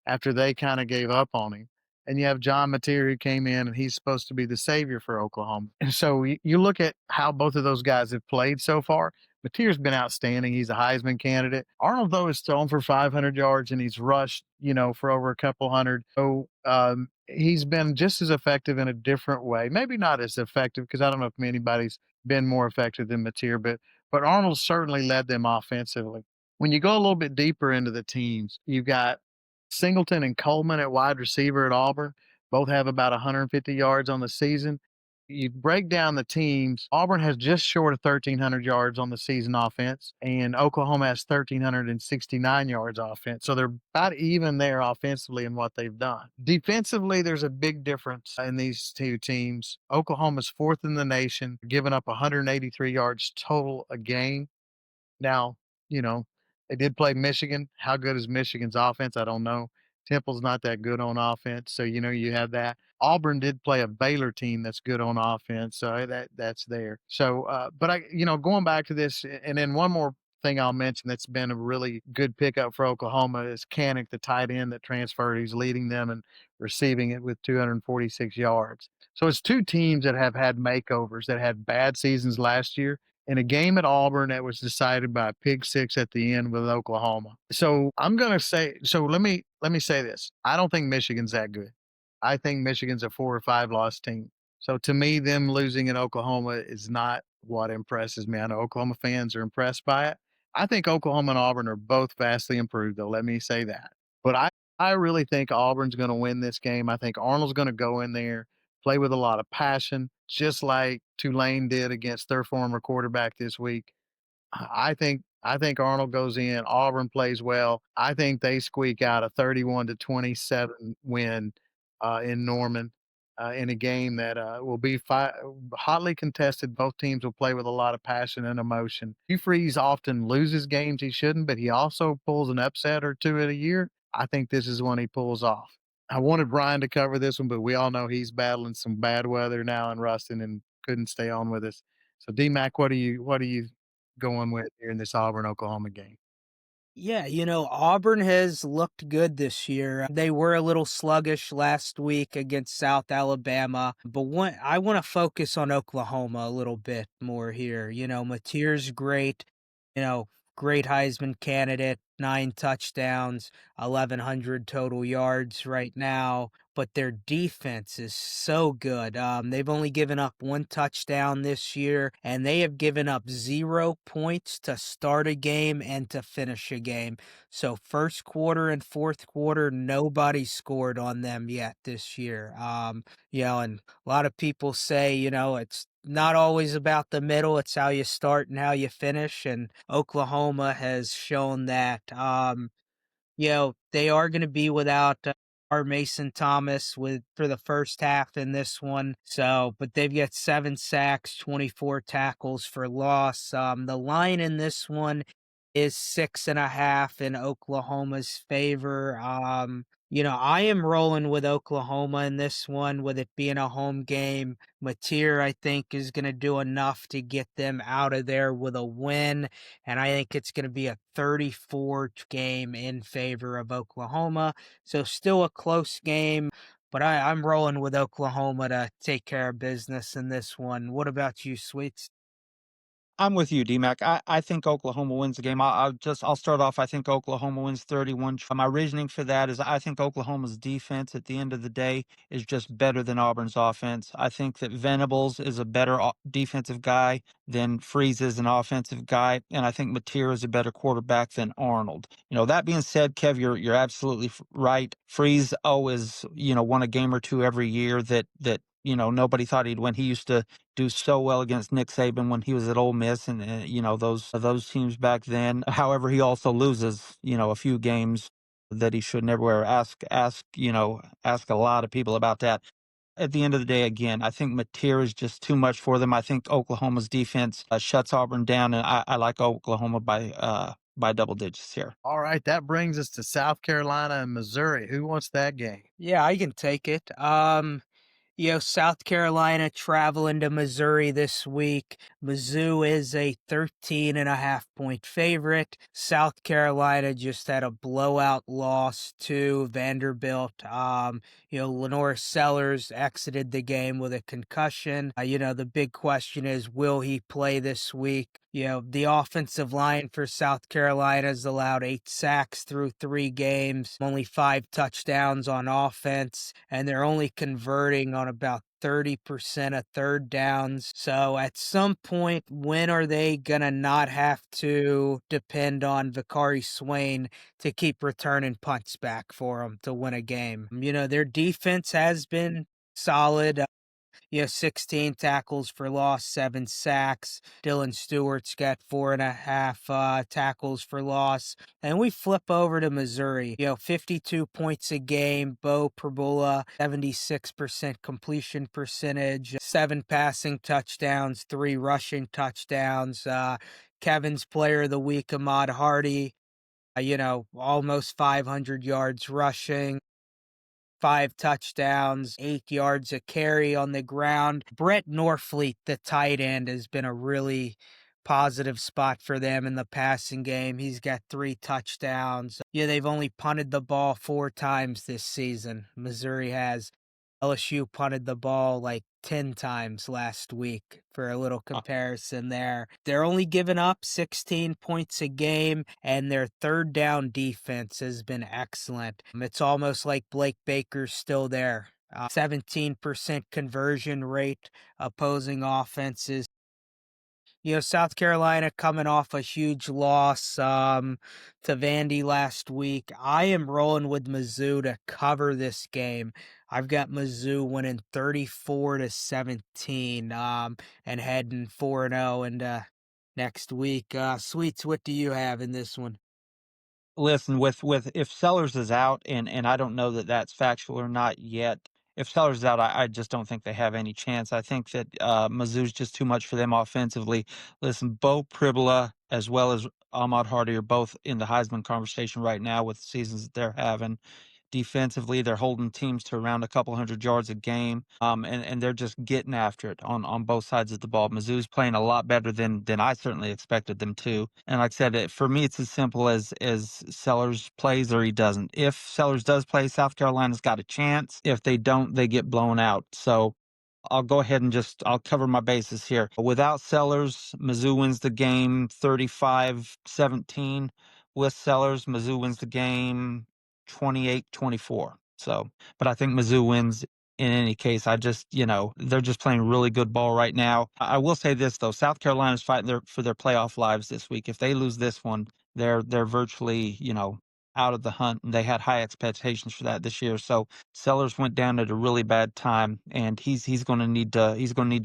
after they kind of gave up on him. And you have John Mateer who came in and he's supposed to be the savior for Oklahoma. And so you look at how both of those guys have played so far. Mateer's been outstanding. He's a Heisman candidate. Arnold, though, is thrown for 500 yards and he's rushed, for over a couple hundred. So he's been just as effective in a different way. Maybe not as effective because I don't know if anybody's been more effective than Mateer, but Arnold certainly led them offensively. When you go a little bit deeper into the teams, you've got Singleton and Coleman at wide receiver at Auburn. Both have about 150 yards on the season. You break down the teams, Auburn has just short of 1,300 yards on the season offense, and Oklahoma has 1,369 yards offense. So they're about even there offensively in what they've done. Defensively, there's a big difference in these two teams. Oklahoma's fourth in the nation, giving up 183 yards total a game. Now, you know, they did play Michigan. How good is Michigan's offense? I don't know. Temple's not that good on offense, so you have that. Auburn did play a Baylor team that's good on offense, so that's there. So, but going back to this, and then one more thing I'll mention that's been a really good pickup for Oklahoma is Canick, the tight end that transferred. He's leading them and receiving it with 246 yards. So it's two teams that have had makeovers that had bad seasons last year in a game at Auburn that was decided by a pick six at the end with Oklahoma. So I'm gonna say let me say this. I don't think Michigan's that good. I think Michigan's a 4 or 5 loss team. So to me, them losing in Oklahoma is not what impresses me. I know Oklahoma fans are impressed by it. I think Oklahoma and Auburn are both vastly improved, though. Let me say that. But I really think Auburn's going to win this game. I think Arnold's going to go in there, play with a lot of passion, just like Tulane did against their former quarterback this week. I think Arnold goes in. Auburn plays well. I think they squeak out a 31-27 win in Norman in a game that will be hotly contested. Both teams will play with a lot of passion and emotion. Hugh Freeze often loses games he shouldn't, but he also pulls an upset or two in a year. I think this is one he pulls off. I wanted Brian to cover this one, but we all know he's battling some bad weather now in Ruston and couldn't stay on with us. So DMAC, what are you going with here in this Auburn Oklahoma game? Yeah, Auburn has looked good this year. They were a little sluggish last week against South Alabama, but I want to focus on Oklahoma a little bit more here. Mateer's great, you know, great Heisman candidate, 9 touchdowns, 1,100 total yards right now, but their defense is so good. They've only given up 1 touchdown this year, and they have given up 0 points to start a game and to finish a game. So first quarter and fourth quarter, nobody scored on them yet this year. And a lot of people say, it's not always about the middle, it's how you start and how you finish. And Oklahoma has shown that. They are going to be without our Mason Thomas for the first half in this one. So, but they've got 7 sacks, 24 tackles for loss. The line in this one is 6.5 in Oklahoma's favor. I am rolling with Oklahoma in this one, with it being a home game. Mateer, I think, is going to do enough to get them out of there with a win. And I think it's going to be a 34 game in favor of Oklahoma. So still a close game, but I'm rolling with Oklahoma to take care of business in this one. What about you, Sweets? I'm with you, D-Mac. I think Oklahoma wins the game. I'll start off. I think Oklahoma wins 31. My reasoning for that is I think Oklahoma's defense at the end of the day is just better than Auburn's offense. I think that Venables is a better defensive guy than Freeze is an offensive guy, and I think Mateer is a better quarterback than Arnold. That being said, Kev, you're absolutely right. Freeze always, won a game or two every year that nobody thought he'd win. He used to do so well against Nick Saban when he was at Ole Miss, and those teams back then. However, he also loses a few games that he shouldn't everywhere. Ask a lot of people about that. At the end of the day, again, I think Mateer is just too much for them. I think Oklahoma's defense shuts Auburn down, and I like Oklahoma by double digits here. All right, that brings us to South Carolina and Missouri. Who wants that game? Yeah, I can take it. South Carolina traveling to Missouri this week. Mizzou is a 13.5 point favorite. South Carolina just had a blowout loss to Vanderbilt. Lenore Sellers exited the game with a concussion. The big question is, will he play this week? The offensive line for South Carolina has allowed 8 sacks through 3 games, only 5 touchdowns on offense, and they're only converting on about 30% of third downs. So at some point, when are they going to not have to depend on Vicari Swain to keep returning punts back for them to win a game? Their defense has been solid. 16 tackles for loss, 7 sacks. Dylan Stewart's got 4.5 tackles for loss. And we flip over to Missouri. 52 points a game. Bo Prabula, 76% completion percentage, 7 passing touchdowns, 3 rushing touchdowns. Kevin's player of the week, Ahmad Hardy, almost 500 yards rushing, 5 touchdowns, 8 yards a carry on the ground. Brett Norfleet, the tight end, has been a really positive spot for them in the passing game. He's got 3 touchdowns. They've only punted the ball 4 times this season. Missouri has. LSU punted the ball like 10 times last week, for a little comparison there. They're only giving up 16 points a game, and their third down defense has been excellent. It's almost like Blake Baker's still there. 17% conversion rate, opposing offenses. South Carolina coming off a huge loss to Vandy last week. I am rolling with Mizzou to cover this game. I've got Mizzou winning 34-17 and heading 4-0 into next week. Sweets, what do you have in this one? Listen, with if Sellers is out, and I don't know that that's factual or not yet. If Sellers is out, I just don't think they have any chance. I think that Mizzou's just too much for them offensively. Listen, Bo Pribula as well as Ahmad Hardy are both in the Heisman conversation right now with the seasons that they're having. Defensively, they're holding teams to around a couple hundred yards a game, and they're just getting after it on both sides of the ball. Mizzou's playing a lot better than I certainly expected them to. And like I said, for me, it's as simple as Sellers plays or he doesn't. If Sellers does play, South Carolina's got a chance. If they don't, they get blown out. So I'll go ahead and I'll cover my bases here. Without Sellers, Mizzou wins the game 35-17. With Sellers, Mizzou wins the game 28-24. So, but I think Mizzou wins in any case. They're just playing really good ball right now. I will say this though, South Carolina's fighting for their playoff lives this week. If they lose this one, they're virtually, out of the hunt, and they had high expectations for that this year. So Sellers went down at a really bad time, and he's going to need to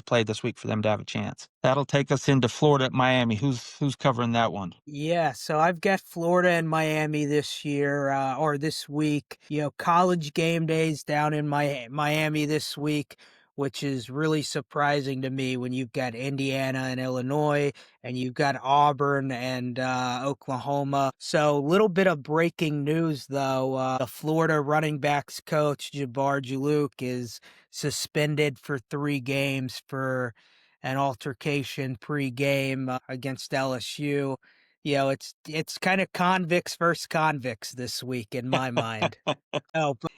play this week for them to have a chance. That'll take us into Florida at Miami. Who's covering that one? Yeah, so I've got Florida and Miami this year, or this week. College game days down in Miami this week. which is really surprising to me when you've got Indiana and Illinois, and you've got Auburn and Oklahoma. So, a little bit of breaking news though. The Florida running backs coach, Jabbar Jalouk, is suspended for 3 games for an altercation pre-game against LSU. It's kind of convicts versus convicts this week in my mind. Oh, but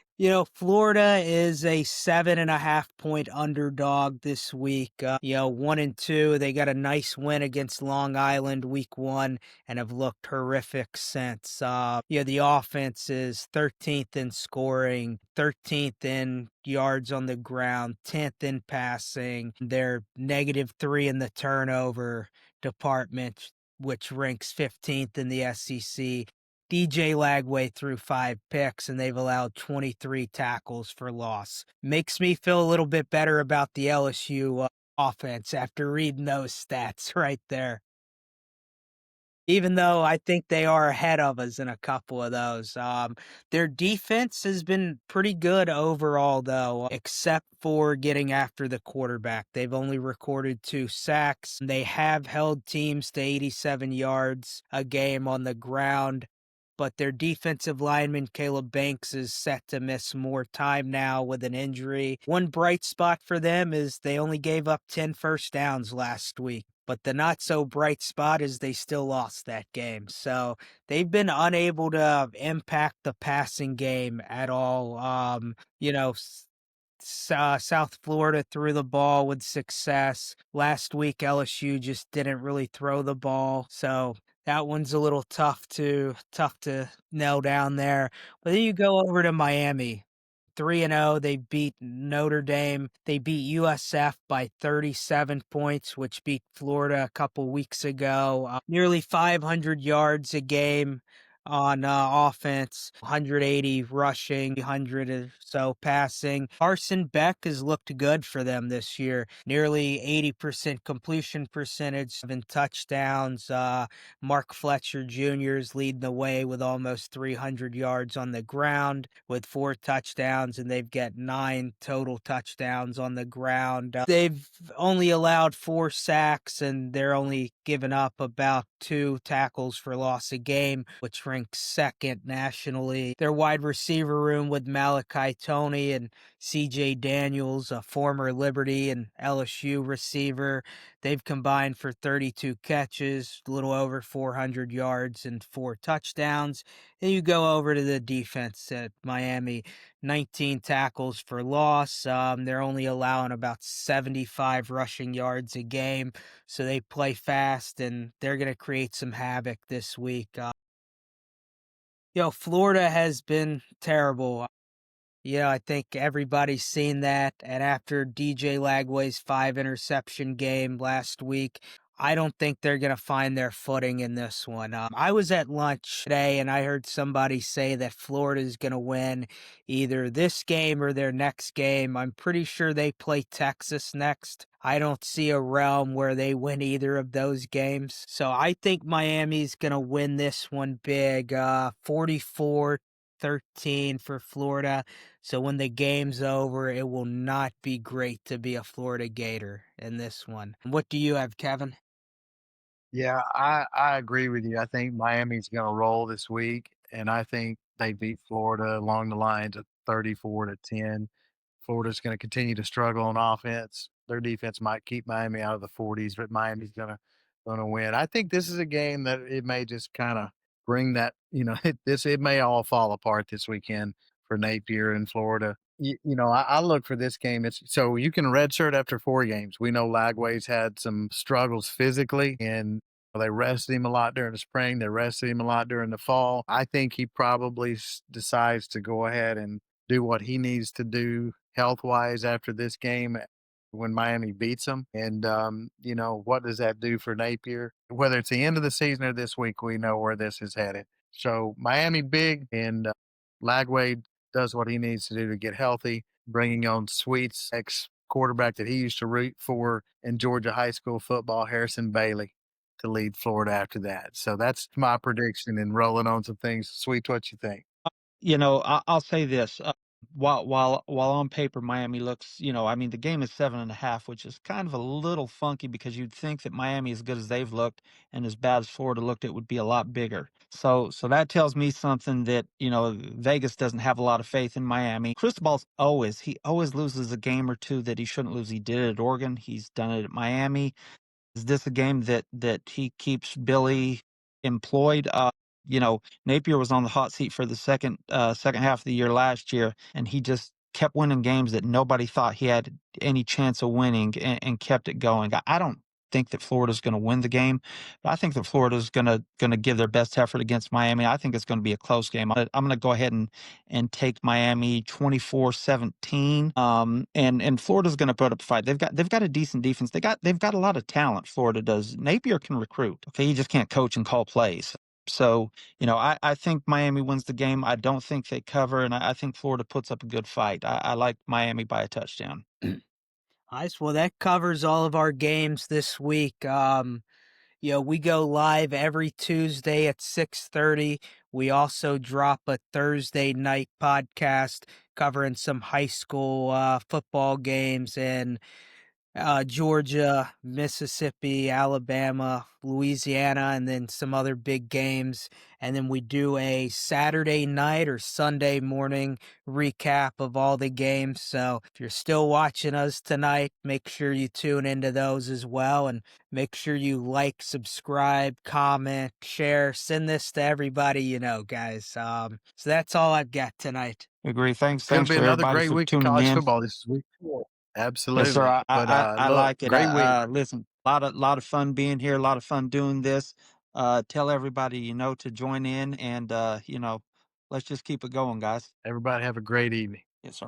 Florida is a 7.5 point underdog this week. 1-2. They got a nice win against Long Island week 1 and have looked horrific since. The offense is 13th in scoring, 13th in yards on the ground, 10th in passing. They're -3 in the turnover department, which ranks 15th in the SEC. DJ Lagway threw 5 picks, and they've allowed 23 tackles for loss. Makes me feel a little bit better about the LSU offense after reading those stats right there. Even though I think they are ahead of us in a couple of those. Their defense has been pretty good overall, though, except for getting after the quarterback. They've only recorded 2 sacks. They have held teams to 87 yards a game on the ground, but their defensive lineman, Caleb Banks, is set to miss more time now with an injury. One bright spot for them is they only gave up 10 first downs last week, but the not so bright spot is they still lost that game. So they've been unable to impact the passing game at all. South Florida threw the ball with success. Last week, LSU just didn't really throw the ball, so that one's a little tough to nail down there. But then you go over to Miami. 3-0. They beat Notre Dame. They beat USF by 37 points, which beat Florida a couple weeks ago. Nearly 500 yards a game on offense, 180 rushing, 100 or so passing. Carson Beck has looked good for them this year. Nearly 80% completion percentage, 7 touchdowns. Mark Fletcher Jr. is leading the way with almost 300 yards on the ground with 4 touchdowns, and they've got 9 total touchdowns on the ground. They've only allowed 4 sacks, and they're only giving up about 2 tackles for loss a game, which ranks second nationally. Their wide receiver room with Malachi Tony and CJ Daniels, a former Liberty and LSU receiver, they've combined for 32 catches, a little over 400 yards, and 4 touchdowns. And you go over to the defense at Miami, 19 tackles for loss. They're only allowing about 75 rushing yards a game, so they play fast, and they're going to create some havoc this week. Florida has been terrible. I think everybody's seen that. And after DJ Lagway's 5 interception game last week, I don't think they're going to find their footing in this one. I was at lunch today and I heard somebody say that Florida is going to win either this game or their next game. I'm pretty sure they play Texas next. I don't see a realm where they win either of those games. So I think Miami's going to win this one big, 44-13 for Florida. So when the game's over, it will not be great to be a Florida Gator in this one. What do you have, Kevin? Yeah, I agree with you. I think Miami's going to roll this week, and I think they beat Florida along the lines of 34-10. Florida's going to continue to struggle on offense. Their defense might keep Miami out of the 40s, but Miami's gonna win. I think this is a game that it may just kind of bring that, it may all fall apart this weekend for Napier in Florida. I look for this game. It's so you can redshirt after 4 games. We know Lagway's had some struggles physically, and they rested him a lot during the spring. They rested him a lot during the fall. I think he probably decides to go ahead and do what he needs to do health wise after this game when Miami beats them. And, what does that do for Napier? Whether it's the end of the season or this week, we know where this is headed. So Miami big, and Lagway does what he needs to do to get healthy, bringing on Sweets, ex quarterback that he used to root for in Georgia high school football, Harrison Bailey, to lead Florida after that. So that's my prediction and rolling on some things. Sweet, what you think? I'll say this. while on paper Miami looks, I mean, the game is 7.5, which is kind of a little funky because you'd think that Miami, as good as they've looked and as bad as Florida looked, it would be a lot bigger. So that tells me something that, Vegas doesn't have a lot of faith in Miami. Cristobal's he always loses a game or two that he shouldn't lose. He did it at Oregon. He's done it at Miami. Is this a game that he keeps Billy employed? Napier was on the hot seat for the second half of the year last year, and he just kept winning games that nobody thought he had any chance of winning, and kept it going. I don't think that Florida's going to win the game, but I think that Florida's going to give their best effort against Miami. I think it's going to be a close game. I'm going to go ahead and take Miami 24-17. And Florida's going to put up a fight. They've got a decent defense. They've got a lot of talent. Florida does. Napier can recruit. Okay, he just can't coach and call plays. So, I think Miami wins the game. I don't think they cover, and I think Florida puts up a good fight. I like Miami by a touchdown. Nice. Well, that covers all of our games this week. We go live every Tuesday at 6:30. We also drop a Thursday night podcast covering some high school football games and Georgia, Mississippi, Alabama, Louisiana, and then some other big games. And then we do a Saturday night or Sunday morning recap of all the games. So if you're still watching us tonight, make sure you tune into those as well. And make sure you like, subscribe, comment, share, send this to everybody you know, guys. So that's all I've got tonight. Agree. Thanks. It's going Thanks to be for another everybody great for week of tuning college in. football. This is week 4. Yes, sir. Absolutely. But I look, like it. great week. Listen, lot of fun being here. A lot of fun doing this. Tell everybody to join in, and let's just keep it going, guys. Everybody have a great evening. Yes, sir.